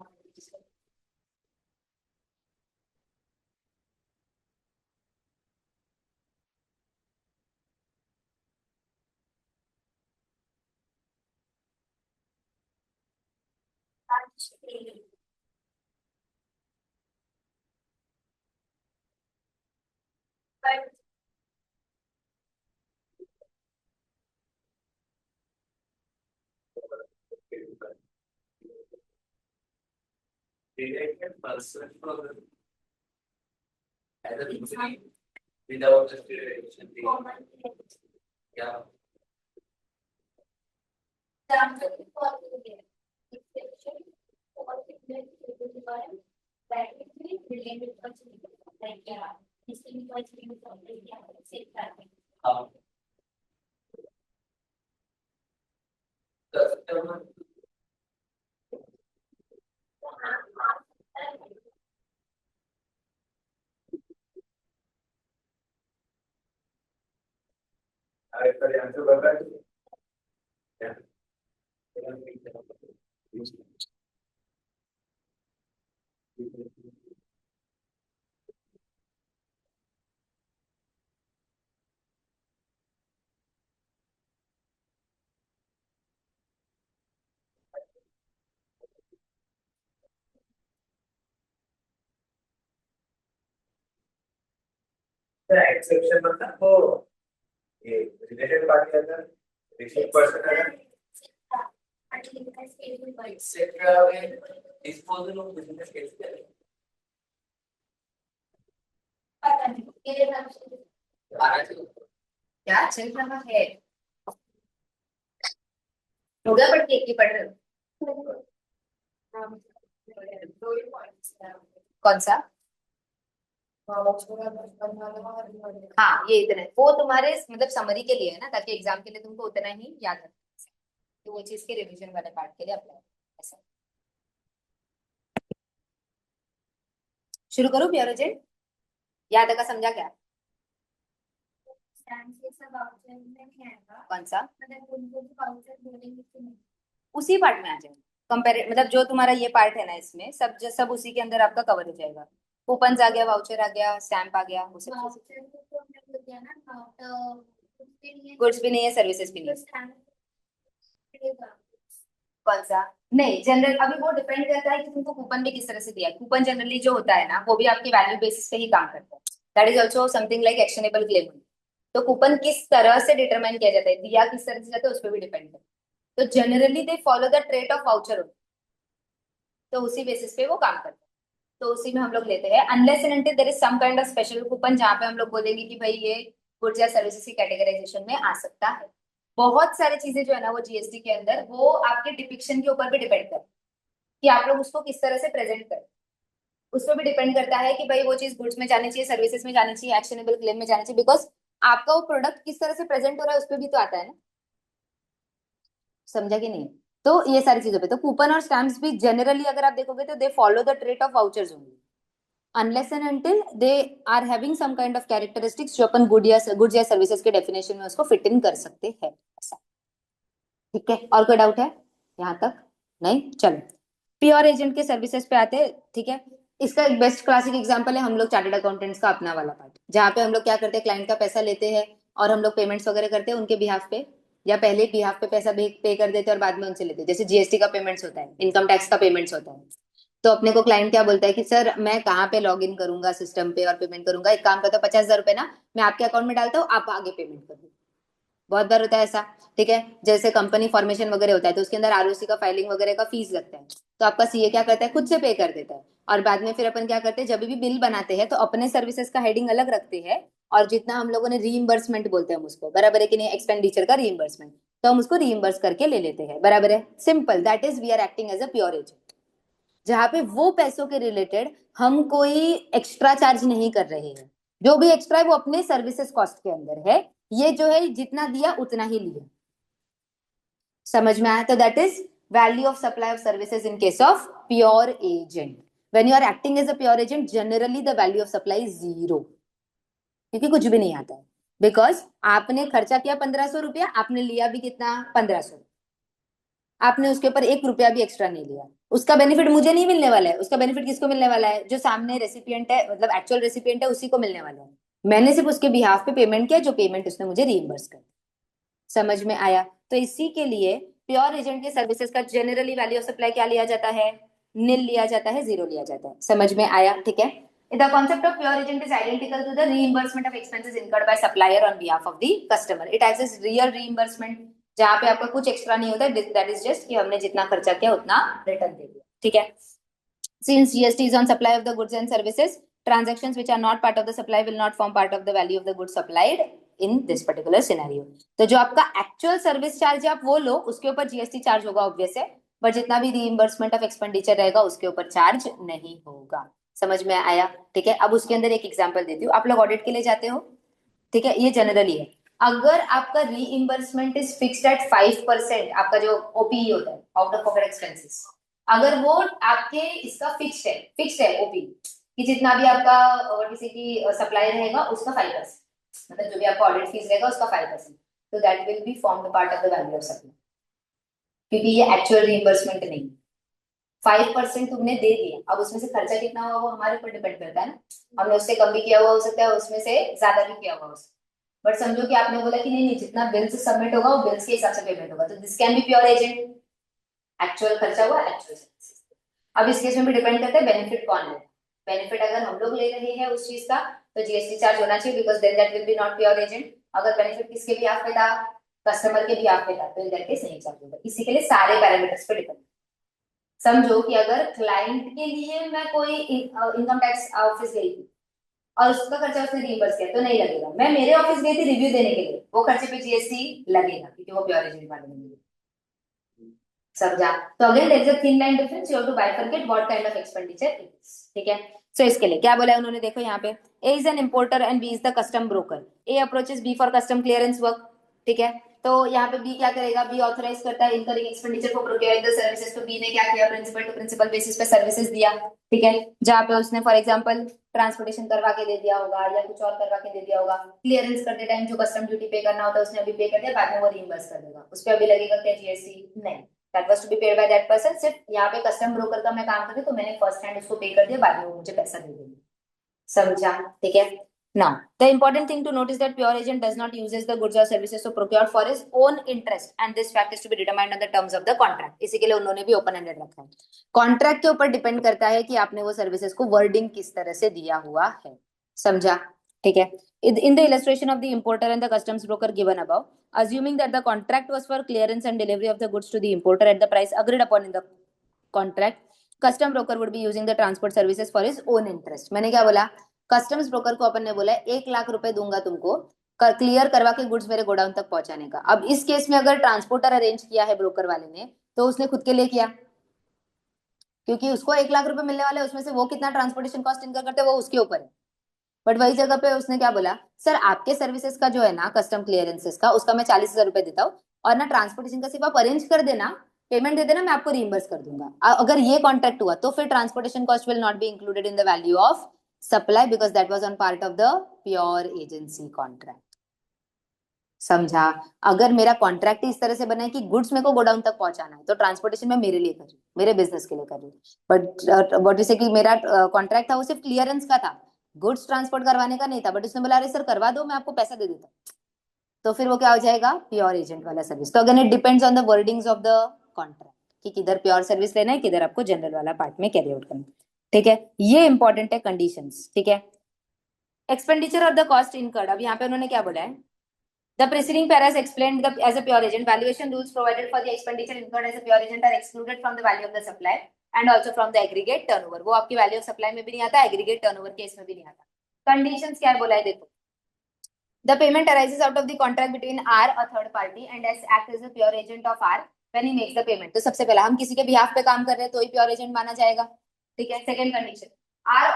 Speaker 2: But
Speaker 3: Related person as a company without justification. Yeah. Um, customer पर आंसर बता क्या एक्सेप्शन मतलब वो ये रिलेटेड पार्टी अगर रिलेटेड पर्सन अगर एक्सेट्रा में डिस्पोजल ऑफ बिजनेस कैसे करें आना चाहिए
Speaker 1: क्या चल रहा है? हो गया पढ़ के एक ही पढ़ रहे हो? कौन सा? हाँ ये इतना है। वो तुम्हारे मतलब समरी के लिए है ना, ताकि एग्जाम के लिए तुमको उतना ही याद रखना है। तो वो चीज के रिवीजन वाले पार्ट के लिए अप्लाई ऐसा। शुरू करूँ प्योर एजेंट? याद है का समझा क्या? कौन सा? उसी पार्ट में आ जाएगा। कंपेयर मतलब जो तुम्हारा ये पार्ट है ना, इसमें सब सब उसी के अंदर आपका कवर हो जाएगा। कूपन आ गया, वाउचर आ गया, स्टैम्प आ गया, वो सब गुड्स भी नहीं है, सर्विसेज भी नहीं है। कौन सा? नहीं, जनरल अभी वो डिपेंड करता है कि तुमको कूपन भी किस तरह से दिया है। कूपन जनरली जो होता है ना, वो भी आपकी वैल्यू बेसिस पे ही काम करता है। That is also something like actionable claim. तो कूपन किस तरह से डिटरमाइन किया जाता है, दिया किस तरह से जाता है, उस पर भी डिपेंड करता है। तो generally they follow the trait of voucher, तो उसी बेसिस पे वो काम करता है। तो उसी में हम लोग लेते हैं, unless and until there is some kind of special coupon जहाँ पे हम लोग बोलेंगे कि भाई ये गुड्स या सर्विसेज की कैटेगराइजेशन में आ सकता है। बहुत सारी चीजें जो है ना वो जीएसटी के अंदर वो आपके डिपिक्शन के ऊपर भी डिपेंड करती है कि आप लोग उसको किस तरह से प्रेजेंट करें। उस पर भी डिपेंड करता है कि भाई वो चीज गुड्स में जानी चाहिए, सर्विसेज में जानी चाहिए, एक्शनेबल क्लेम में जानी चाहिए, बिकॉज आपका वो प्रोडक्ट किस तरह से प्रेजेंट हो रहा है उस पर भी तो आता है ना। समझा कि नहीं? तो ये सारी चीजों पे तो कूपन और स्टैम्प्स भी जनरली अगर आप देखोगे तो they follow the trait of vouchers only, unless and until they are having some kind of characteristics जो अपन गुड्स या सर्विसेज के डेफिनेशन में उसको फिट इन कर सकते हैं ऐसा। ठीक है, और कोई डाउट है यहाँ तक? नहीं, चलो प्योर एजेंट के सर्विसेज पे आते हैं। ठीक है, इसका एक बेस्ट क्लासिक एग्जांपल है हम लोग चार्टर्ड अकाउंटेंट्स का अपना वाला पार्ट, जहाँ पे हम लोग क्या करते हैं, क्लाइंट का पैसा लेते हैं और हम लोग पेमेंट्स वगैरह करते हैं उनके बिहाफ पे, या पहले बिहाफ पे पैसा पे कर देते हैं और बाद में उनसे लेते हैं। जैसे जीएसटी का पेमेंट्स होता है, इनकम टैक्स का पेमेंट्स होता है, तो अपने को क्लाइंट क्या बोलता है कि सर मैं कहाँ पे लॉग इन करूंगा सिस्टम पे और पेमेंट करूंगा, एक काम करता हूँ 50,000 रुपए ना मैं आपके अकाउंट में डालता हूँ, आप आगे पेमेंट कर दो। बहुत बार होता है ऐसा। ठीक है, जैसे कंपनी फॉर्मेशन वगैरह होता है तो उसके अंदर आरओसी का फाइलिंग वगैरह का फीस लगता है, तो आपका सीए क्या करता है, खुद से पे कर देता है। और बाद में फिर अपन क्या करते हैं, जब भी बिल बनाते हैं तो अपने सर्विसेज का हेडिंग अलग रखते हैं, और जितना हम लोगों ने रीइंबर्समेंट बोलते हैं हम उसको, बराबर है कि नहीं, एक्सपेंडिचर का रीइंबर्समेंट, तो हम उसको रीइंबर्स करके ले लेते हैं, बराबर है। Simple, that is we are acting as a pure agent. जहाँ पे वो पैसों के रिलेटेड हम कोई एक्स्ट्रा चार्ज नहीं कर रहे हैं, जो भी एक्स्ट्रा है वो अपने सर्विसेज कॉस्ट के अंदर है, ये जो है जितना दिया उतना ही लिया। समझ में आया? तो that is value of supply of services in case of pure agent. When you are acting as a pure agent, generally the value of supply is 0, क्योंकि कुछ भी नहीं आता है। बिकॉज आपने खर्चा किया 1500 रुपया, आपने लिया भी कितना? 1500। आपने उसके ऊपर 1 रुपया भी एक्स्ट्रा नहीं लिया। उसका बेनिफिट मुझे नहीं मिलने वाला है, उसका बेनिफिट किसको मिलने वाला है? जो सामने रेसिपिएंट है, मतलब एक्चुअल रेसिपिएंट है, उसी को मिलने वाला है। मैंने सिर्फ उसके बिहाफ पे पेमेंट किया, जो पेमेंट उसने मुझे रीइंबर्स कर। समझ में आया? तो इसी के लिए प्योर एजेंट के सर्विसेज का जनरली वैल्यू ऑफ सप्लाई क्या लिया जाता है? निल लिया जाता है, 0 लिया जाता है। समझ में आया? ठीक है। The concept of pure agent is identical to the reimbursement of expenses incurred by supplier on behalf of the customer. It acts as real reimbursement, जहाँ पे आपका कुछ एक्स्ट्रा नहीं होता है, that is just कि हमने जितना खर्चा किया उतना रिटर्न दे दिया। ठीक है। Since GST is on supply of the goods and services, transactions which are not part of the supply will not form part of the value of the goods supplied in this particular scenario. तो जो आपका actual service charge है आप वो लो, उसके ऊपर GST charge होगा obvious है, बट जितना भी रीइंबर्समेंट ऑफ एक्सपेंडिचर रहेगा उसके ऊपर चार्ज नहीं होगा। समझ में आया? ठीक है। अब उसके अंदर एक एग्जांपल देती हूँ। आप लोग ऑडिट के लिए जाते हो, ठीक है, ये जनरली है। अगर आपका रीइंबर्समेंट इज फिक्स्ड एट 5%, आपका जो ओपीई होता है, आउट ऑफ पॉकेट एक्सपेंसेस, अगर वो आपके इसका फिक्स्ड है ओपी कि जितना भी आपका किसी की सप्लाई रहेगा उसका 5%, मतलब जो भी आपका ऑडिट फीस रहेगा उसका 5%, तो that will B form the part of the value of supply, क्योंकि ये एक्चुअल रीइंबर्समेंट नहीं। 5% तुमने दे दिया, अब उसमें से खर्चा कितना हुआ वो हमारे ऊपर डिपेंड करता है ना, हमने उससे कम भी किया हुआ हो सकता है, उसमें से ज्यादा भी किया हुआ हो सकता है, बट समझो कि आपने बोला कि नहीं नहीं, जितना बिल्स सबमिट होगा वो बिल्स के हिसाब से पेमेंट होगा, तो this can be pure agent. Actual खर्चा हुआ एक्चुअल। अब इस केस में भी डिपेंड करता है बेनिफिट कौन ले। बेनिफिट अगर हम लोग ले रहे हैं उस चीज का तो जीएसटी चार्ज होना चाहिए, because then that will be not pure agent. अगर बेनिफिट किसके भी हाथ में था? कस्टमर के भी हाथ में था, तो इन दैट केस नहीं चार्ज होगा। इसी के लिए सारे पैरामीटर्स पे डिपेंड। समझो कि अगर क्लाइंट के लिए मैं कोई इनकम टैक्स ऑफिस गई थी और उसका खर्चा उसने रीइंबर्स किया तो नहीं लगेगा। मैं मेरे ऑफिस गई थी रिव्यू देने के लिए, वो खर्चे पे जीएसटी लगेगा क्योंकि वो प्योर एजेंट वाले नहीं है। समझा? तो again there is a thin line difference, you have to bifurcate what kind of expenditure it is. ठीक है। सो इसके लिए क्या बोला है उन्होंने, देखो यहाँ पे A is an importer and B is the custom broker. A approaches B for custom clearance work. ठीक है। तो यहाँ पे बी क्या करेगा? बी ऑथराइज करता है incurring expenditure for procuring the services. तो बी ने क्या किया? प्रिंसिपल टू प्रिंसिपल बेसिस पे सर्विसेज दिया। ठीक है। जहाँ पे उसने फॉर एग्जांपल ट्रांसपोर्टेशन करवा के दे दिया होगा या कुछ और करवा के दे दिया होगा। क्लियरेंस करते टाइम जो कस्टम ड्यूटी पे करना होता है उसने अभी पे कर दिया, बाद में वो रीइंबर्स कर देगा। उस पर अभी लगेगा क्या जीएसटी? नहीं, that was to be paid by that person. सिर्फ यहाँ पे कस्टम ब्रोकर का मैं काम कर रही हूँ तो मैंने फर्स्ट हैंड उसको पे कर दिया, बाद में वो मुझे पैसा दे देगी। समझा? ठीक है। Now, the important thing to note is that pure agent does not uses the goods or services to procure for his own interest, and this fact is to be determined on the terms of the contract. इसी के लिए उन्होंने भी open ended रखा है। Contract के ऊपर depend करता है कि आपने वो सर्विसेज को वर्डिंग किस तरह से दिया हुआ है। समझा? ठीक है। In the illustration of the importer and the customs broker given above, assuming that the contract was for clearance and delivery of the goods to the importer at the price agreed upon in the contract, custom broker would be using the transport services for his own interest. मैंने क्या बोला? Customs broker को अपन ने बोला 1 लाख रुपए दूंगा तुमको clear करवा के गुड्स मेरे गोडाउन तक पहुंचाने का। अब इस केस में अगर ट्रांसपोर्टर अरेंज किया है ब्रोकर वाले ने तो उसने खुद के लिए किया, क्योंकि उसको 1 लाख रुपए मिलने वाले, उसमें से वो कितना ट्रांसपोर्टेशन कॉस्ट इनकर करते हैं वो उसके ऊपर है। बट वही जगह पे उसने क्या बोला? सर आपके सर्विसेज का जो है ना कस्टम क्लियरेंसेस का, उसका मैं 40,000 रुपए देता हूँ और ना ट्रांसपोर्टेशन का सिर्फ आप अरेंज कर देना, पेमेंट दे देना, मैं आपको रीइंबर्स कर दूंगा। अगर ये कॉन्ट्रैक्ट हुआ तो फिर transportation cost will not be included in the value of supply because that was on part of the pure agency contract. समझा? अगर मेरा कॉन्ट्रैक्ट इस तरह से बना है कि गुड्स मेरे को गोडाउन तक पहुंचाना है तो ट्रांसपोर्टेशन मैं मेरे लिए कर रही हूँ, मेरे बिजनेस के लिए कर रही हूँ। बट व्हाट इज कि मेरा कॉन्ट्रैक्ट था वो सिर्फ क्लियरेंस का था, गुड्स ट्रांसपोर्ट करवाने का नहीं था, बट उसने बोला अरे सर करवा दो मैं आपको पैसा दे देता हूँ, तो फिर वो क्या हो जाएगा? प्योर एजेंट वाला सर्विस। तो again it depends on the wordings of the contract कि किधर प्योर सर्विस लेना है, किधर आपको जनरल वाला पार्ट में कैरी आउट करना है। ठीक है। ये इंपॉर्टेंट है कंडीशंस। ठीक है। एक्सपेंडिचर और द कॉस्ट इनकर्ड, अब यहाँ पे उन्होंने क्या बोला है? The preceding paras explained the as a pure agent valuation rules provided for the expenditure incurred as a pure agent are excluded from the value of the supply and also from the aggregate turnover. वो आपकी value of supply में भी नहीं आता, aggregate turnover case में भी नहीं आता। कंडीशंस क्या है बोला है देखो। The payment arises out of the contract between R, a third party, and S act as a pure agent of R when he makes the payment. तो सबसे पहला हम किसी के बिहाफ पे काम कर रहे हैं तो ही प्योर एजेंट माना जाएगा, ठीक है। Second condition, are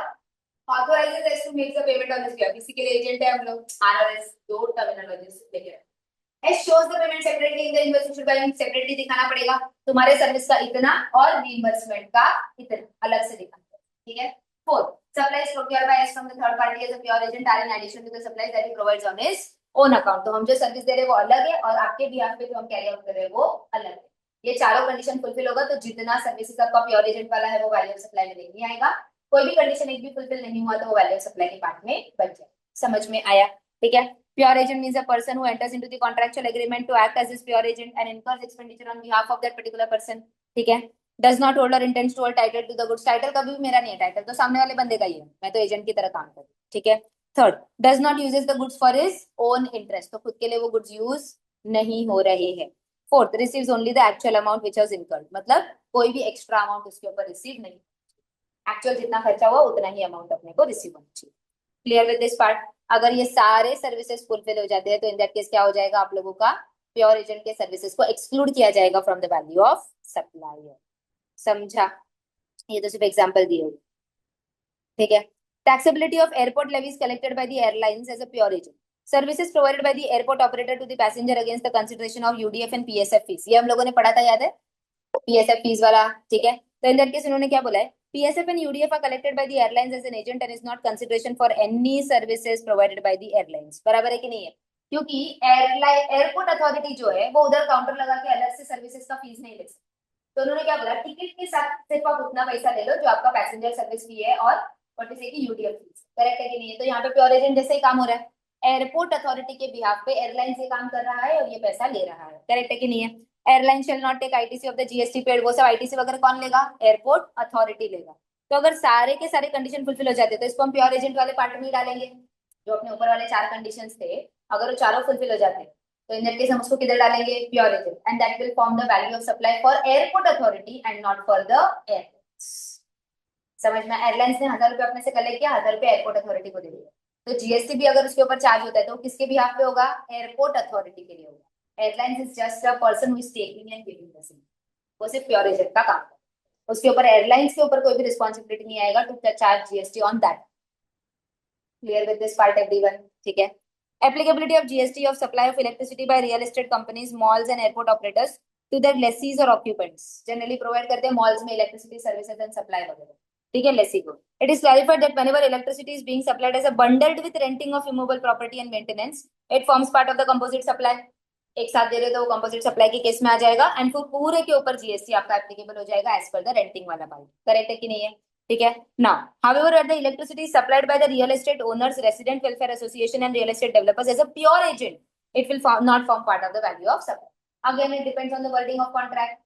Speaker 1: authorises us to make the payment on this behalf, किसी के लिए एजेंट है हम लोग, आरआरएस दो टर्मिनोलॉजीज लेके रखें। S shows the payment separately in the invoice issued by, separately दिखाना पड़ेगा, तुम्हारे सर्विस का इतना और रीइंबर्समेंट का इतना अलग से दिखाना पड़ेगा, ठीक है। Fourth, supplies procured by us from the third party as a pure agent are in addition to the supplies that he provides on his own account। तो हम जो सर्विस दे रहे हैं वो अलग है और आपके बिहाफ पे जो हम कैरी आउट कर रहे हैं वो अलग है। ये चारों कंडीशन फुलफिल होगा तो जितना सर्विसेज आपका प्योर एजेंट वाला है वो वैल्यू ऑफ सप्लाई में नहीं आएगा। कोई भी कंडीशन एक भी फुलफिल नहीं हुआ तो वो वैल्यू ऑफ सप्लाई के पार्ट में बच जाए। समझ में आया, ठीक है। Pure agent means a person who enters into the contractual agreement to act as his pure agent and incurs expenditure on behalf of that particular person, ठीक है। Does not hold or intends to hold title to the goods। Title कभी भी मेरा नहीं है, title तो सामने वाले बंदे का ही है, मैं तो एजेंट की तरह काम कर रही हूँ, ठीक है। Third, does not uses the goods for his own interest, तो खुद के लिए वो गुड्स यूज नहीं हो रहे हैं। Fourth, receives only the actual amount which was incurred, मतलब कोई भी एक्स्ट्रा अमाउंट उसके ऊपर रिसीव नहीं, एक्चुअल जितना खर्चा हुआ उतना ही अमाउंट अपने को रिसीव होना चाहिए। Clear with this part. अगर ये सारे सर्विसेज फुलफिल हो जाते हैं तो इन दैट केस क्या हो जाएगा, आप लोगों का प्योर एजेंट के सर्विसेज को एक्सक्लूड किया जाएगा from the value of supplier. समझा, ये तो सिर्फ एग्जांपल दिए हुए, ठीक है। Taxability of airport levies collected by the airlines as a pure agent, services provided by the airport operator to the passenger against the consideration of UDF and PSF fees, ये हम लोगों ने पढ़ा था, याद है, पीएसएफ फीस वाला, ठीक है। तो इन दैट केस उन्होंने क्या बोला है, PSF and UDF are collected by the airlines as an agent and is not consideration for any services provided by the airlines। बराबर है कि नहीं है, क्योंकि एयरलाइन एयरपोर्ट अथॉरिटी जो है वो उधर काउंटर लगा के अलग से सर्विसेज का फीस नहीं ले सकती। तो उन्होंने क्या बोला, टिकट के साथ सिर्फ आप उतना पैसा ले लो जो आपका पैसेंजर सर्विस फी है और व्हाट इज की यूडीएफ फीस। करेक्ट है कि नहीं है। तो यहाँ पे प्योर एजेंट जैसे ही काम हो रहा है, एयरपोर्ट अथॉरिटी के बिहाफ पे एयरलाइंस ये काम कर रहा है और ये पैसा ले रहा है। करेक्ट है कि नहीं है। Airline shall not take ITC of the GST paid, वो सब आईटीसी वगैरह कौन लेगा, एयरपोर्ट अथॉरिटी लेगा। तो अगर सारे के सारे कंडीशन फुलफिल हो जाते तो इसको हम प्योर एजेंट वाले पार्ट में ही डालेंगे, जो अपने ऊपर वाले चार कंडीशंस थे, अगर वो चारों फुलफिल हो जाते तो इन दैट केस हम उसको किधर डालेंगे, pure agent, and that will form the value of supply for airport authority and not for the airports. समझ में, एयरलाइंस ने 1000 रुपए अपने से कलेक्ट किया, 1000 रुपए एयरपोर्ट अथॉरिटी को दे दिया, तो जीएसटी भी अगर उसके ऊपर चार्ज होता है तो किसके बिहाफ पे होगा, एयरपोर्ट अथॉरिटी के लिए होगा। Airlines is just a person who is taking and giving the same, वो सिर्फ प्योर एजेंट का काम है, उसके ऊपर एयरलाइंस के ऊपर कोई भी रिस्पॉन्सिबिलिटी नहीं आएगा to charge GST on that. Clear with this part everyone, ठीक है। Applicability of GST of supply of electricity by real estate companies, malls and airport operators to their lessees और ऑक्यूपेंट्स, जनरली प्रोवाइड करते हैं malls में electricity services and supply वगैरह, ठीक है, lessee को। It is clarified that whenever electricity is being supplied as a bundled with renting of immovable property and maintenance, it forms part of the composite supply. एक साथ दे रहे तो वो composite supply के केस में आ जाएगा एंड फिर पूरे के ऊपर जीएसटी आपका एप्लीकेबल हो जाएगा एज पर द रेंटिंग वाला पार्ट। करेक्ट है कि नहीं है, ठीक है। Now however at the electricity supplied by the real estate owners, resident welfare association and real estate developers as a pure agent, it will not form part of the value of supply. Again it depends on the wording of contract,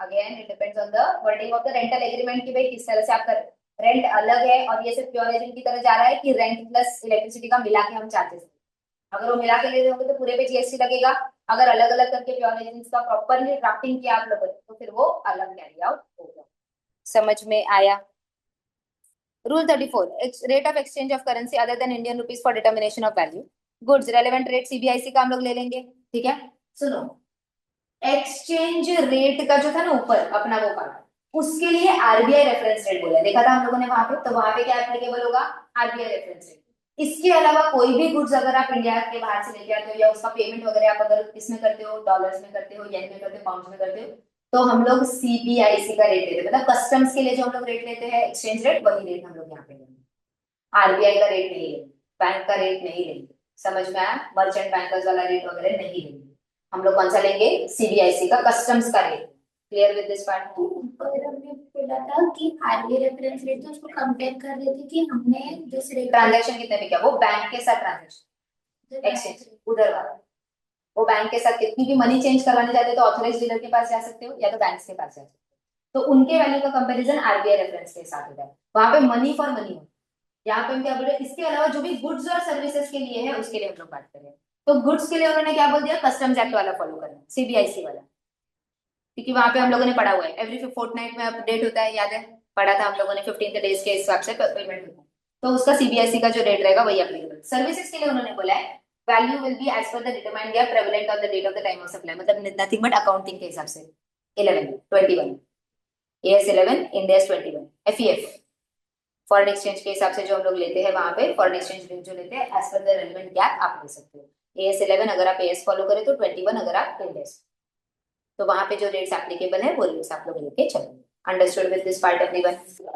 Speaker 1: again it depends on the wording of the rental agreement, कि भाई किस तरह से आपका rent अलग है और ये सिर्फ प्योर एजेंट की तरह जा रहा है कि रेंट प्लस इलेक्ट्रिसिटी का मिला के हम चार्जेस, अगर वो मिला के ले रहे होंगे तो पूरे पे जीएसटी लगेगा, अगर अलग अलग करके प्योर एजेंट्स का प्रॉपरली ड्राफ्टिंग किया आप लोगों ने तो फिर वो अलग कैरी आउट होगा। समझ में आया। Rule 34, rate of exchange of currency other than Indian rupees for determination of value, goods relevant rate CBIC का हम लोग ले लेंगे, ठीक है। सुनो, एक्सचेंज रेट का जो था ना ऊपर अपना वो पार्ट, उसके लिए आरबीआई रेफरेंस रेट बोला, देखा था हम लोगों ने वहां पे, तो वहां पे क्या एप्लीकेबल होगा, आरबीआई रेफरेंस रेट। इसके अलावा कोई भी गुड्स अगर आप इंडिया के बाहर से लेके आते हो या उसका पेमेंट वगैरह आप अगर इसमें करते हो, डॉलर्स में करते हो, येन में करते हो, पाउंड्स में करते हो, तो हम लोग सीबीआईसी का रेट लेते हैं, मतलब कस्टम्स के लिए जो हम लोग रेट लेते हैं एक्सचेंज रेट, वही रेट हम लोग यहाँ पे लेंगे। आरबीआई का रेट नहीं लेंगे, बैंक का रेट नहीं लेंगे, समझ में आया, मर्चेंट बैंकर्स वाला रेट वगैरह नहीं लेंगे, हम लोग कौन सा लेंगे, सीबीआईसी का कस्टम्स का rate. Clear with this part.
Speaker 2: ऊपर हमने बोला था कि आरबीआई रेफरेंस रेट, तो उसको कंपेयर कर रहे थे कि हमने जिस रेट
Speaker 1: ट्रांजैक्शन कितने में किया, वो बैंक के साथ ट्रांजैक्शन एक्सचेंज उधर वाला, वो बैंक के साथ कितनी भी मनी चेंज करवाने जाते हो तो ऑथराइज्ड डीलर के पास जा सकते हो या तो बैंक के पास जा सकते हो, तो उनके वैल्यू का कंपैरिजन आरबीआई रेफरेंस के साथ होता है, वहां पे मनी फॉर मनी हो। यहाँ पे हम क्या बोल रहे हैं, इसके अलावा जो भी गुड्स और सर्विसेज के लिए है उसके लिए हम लोग बात कर रहे हैं, तो गुड्स के लिए उन्होंने क्या बोल दिया, कस्टम्स एक्ट वाला फॉलो करना, सीबीआईसी वाला, क्योंकि वहां पे हम लोगों ने पढ़ा हुआ है एवरी फोर्टनाइट में अपडेट होता है, याद है, पढ़ा था हम लोगों ने, 15 डेज के हिसाब से पेमेंट होता है, तो उसका सीबीआईसी का जो रेट रहेगा वही एप्लीकेबल। सर्विसेज के लिए उन्होंने बोला है value will be as per the determined gap prevalent on the date of the time of supply, मतलब नथिंग बट अकाउंटिंग के हिसाब से 11 21 AS 11 Ind AS 21 FEF foreign exchange के हिसाब से जो हम लोग लेते हैं वहां पे फॉरेन एक्सचेंज रेट जो लेते हैं as per the relevant gap आप ले सकते हो। AS 11 अगर आप AS फॉलो करें तो 21 अगर आप इंड AS, तो वहां पे जो रेट्स एप्लीकेबल है वो रेट्स आप लोग लेके चलेंगे। Understood with this part everyone?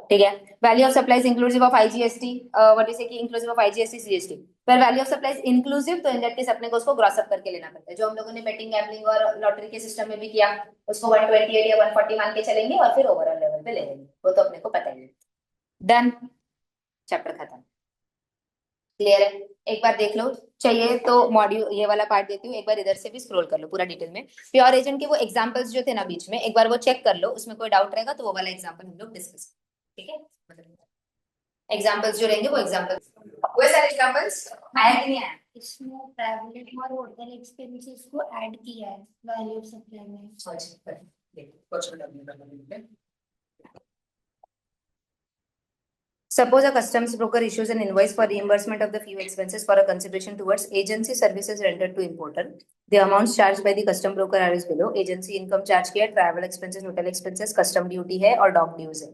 Speaker 1: ठीक है। Value of supplies inclusive of IGST, what is कि इंक्लूसिव ऑफ IGST CGST, पर वैल्यू ऑफ सप्लाईज इंक्लूसिव तो इन दैट केस अपने को उसको ग्रॉस अप करके लेना पड़ता है, जो हम लोगों ने बेटिंग गैम्बलिंग और लॉटरी के सिस्टम में भी किया, उसको 128 या 140 मान के चलेंगे और फिर ओवरऑल लेवल पे ले लेंगे, वो तो अपने को पता ही है। डन, चैप्टर खत्म। क्लियर है? एक बार देख लो, चाहिए तो मॉड्यूल ये वाला पार्ट देती हूँ, एक बार इधर से भी स्क्रॉल कर लो पूरा डिटेल में। प्योर एजेंट के वो एग्जांपल्स जो थे ना बीच में, एक बार वो चेक कर लो, उसमें कोई डाउट रहेगा तो वो वाला एग्जांपल हम लोग डिस्कस, ठीक है? एग्जांपल्स जो रहेंगे वो एग्जांपल्स, वो सारे एग्जांपल्स आया कि नहीं आया?
Speaker 2: इसमें ट्रैवलिंग और होटल एक्सपेंसेस को ऐड किया है वैल्यू ऑफ सप्लाई में।
Speaker 1: Suppose a customs broker issues an invoice for reimbursement of the few expenses for a consideration towards agency services rendered to importer. The amounts charged by the custom broker are as below. Agency income charge किया, travel expenses, hotel expenses, custom duty है और dock dues है,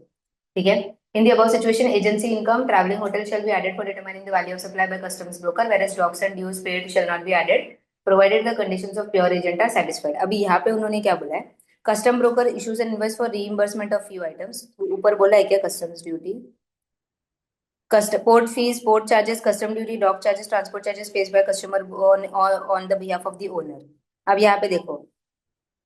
Speaker 1: ठीक है? In the above situation, agency income, traveling hotel shall be added for determining the value of supply by customs broker, whereas docks and dues paid shall not be added, provided the conditions of pure agent are satisfied. अभी यहाँ पे उन्होंने क्या बोला है? Custom broker issues an invoice for reimbursement of few items. ऊपर बोला है क्या customs duty? Port fees, port charges, custom duty, dock charges, transport charges paid by customer on the behalf of the owner. अब यहाँ पे देखो,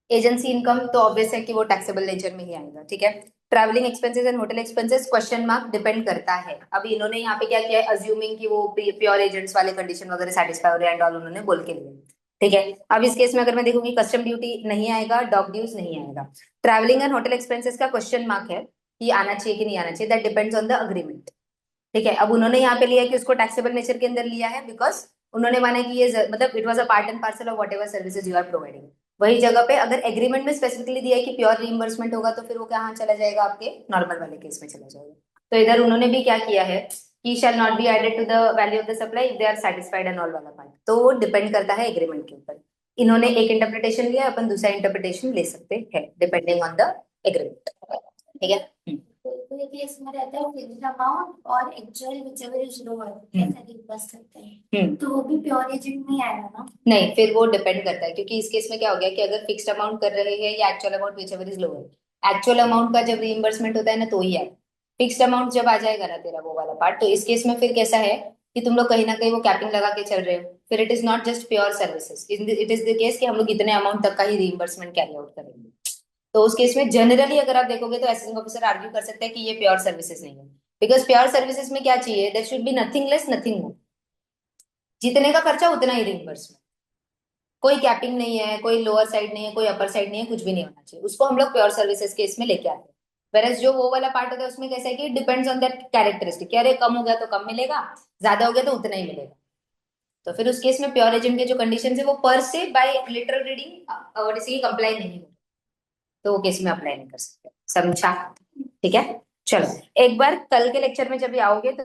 Speaker 1: agency income तो obvious है कि वो टैक्सेबल नेचर में ही आएगा, ठीक है? Travelling expenses and hotel expenses question mark depend करता है। अभी इन्होंने यहाँ पे क्या किया है, अज्यूमिंग कि वो प्योर एजेंट्स वाले कंडीशन वगैरह सेटिस्फाई हो रहे हैं एंड ऑल उन्होंने बोल के लिए, ठीक है? अब इस केस में अगर मैं देखूंगी कस्टम ड्यूटी नहीं आएगा, डॉक ड्यूज नहीं आएगा, ट्रैवलिंग एंड होटल एक्सपेंसेस का क्वेश्चन मार्क है कि आना चाहिए कि नहीं आना चाहिए, that depends on the agreement, ठीक है? अब उन्होंने यहाँ पे लिया कि उसको टैक्सेबल नेचर के अंदर लिया है बिकॉज उन्होंने माना कि ये मतलब it was a part and parcel of whatever services you are providing. वही जगह पे अगर एग्रीमेंट में स्पेसिफिकली दिया है कि प्योर रीइंबर्समेंट होगा तो फिर वो कहाँ चला जाएगा, आपके नॉर्मल वाले केस में चला जाएगा। तो इधर उन्होंने भी क्या किया है कि shall not be added to the value of the supply if they are satisfied and all वाला पार्ट, तो वो डिपेंड करता है एग्रीमेंट के ऊपर। इन्होंने एक इंटरप्रिटेशन लिया, अपन दूसरा इंटरप्रिटेशन ले सकते हैं डिपेंडिंग ऑन द एग्रीमेंट, ठीक है?
Speaker 2: तो ये केस में रहता है फिक्स्ड अमाउंट और एक्चुअल व्हिचएवर इज लोअर ऐसा रिक्वेस्ट करते हैं, तो वो भी प्योर एजेंट में आएगा ना?
Speaker 1: नहीं, फिर वो डिपेंड करता है, क्योंकि इस केस में क्या हो गया कि अगर फिक्स्ड अमाउंट कर रहे हैं या actual amount whichever is lower, actual amount का जब रीइंबर्समेंट होता है ना तो ही आए, फिक्स्ड अमाउंट जब आ जाएगा ना तेरा वो वाला पार्ट, तो इस केस में फिर कैसा है कि तुम लोग कहीं ना कहीं वो कैपिंग लगा के चल रहे हो, फिर it is not just pure services, it is the case कि हम लोग इतने अमाउंट तक का ही रीइंबर्समेंट कैरी आउट करेंगे। तो उस केस में जनरली अगर आप देखोगे तो असिस्टेंट ऑफिसर आर्ग्यू कर सकते हैं कि ये प्योर सर्विसेज नहीं है, बिकॉज प्योर सर्विसेज में क्या चाहिए, there should be nothing less nothing more, जितने का खर्चा उतना ही रिइंबर्समेंट, कोई कैपिंग नहीं है, कोई लोअर साइड नहीं है, कोई अपर साइड नहीं है, कुछ भी नहीं होना चाहिए, उसको हम लोग प्योर सर्विसेज के इसमें लेके आते हैं। वेरएस जो वो वाला पार्ट होता है उसमें कैसा है कि डिपेंड्स ऑन दैट कैरेक्टरिस्टिक, अरे कम हो गया तो कम मिलेगा, ज्यादा हो गया तो उतना ही मिलेगा। तो फिर उस केस में प्योर एजेंट के जो कंडीशन है वो पर से बाय लिटरल रीडिंग इसी कंप्लाई नहीं हो, तो वो केस में अप्लाई नहीं कर सकते, समझा? ठीक है, चलो एक बार कल के लेक्चर में जब भी आओगे तो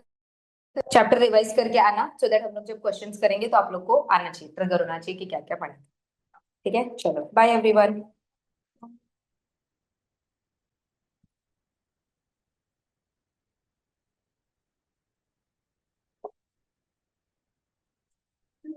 Speaker 1: चैप्टर रिवाइज करके आना, सो दैट हम लोग जब क्वेश्चंस करेंगे तो आप लोग को आना चाहिए, ट्रिगर होना चाहिए कि क्या क्या पढ़ा, ठीक है? चलो बाय एवरीवन।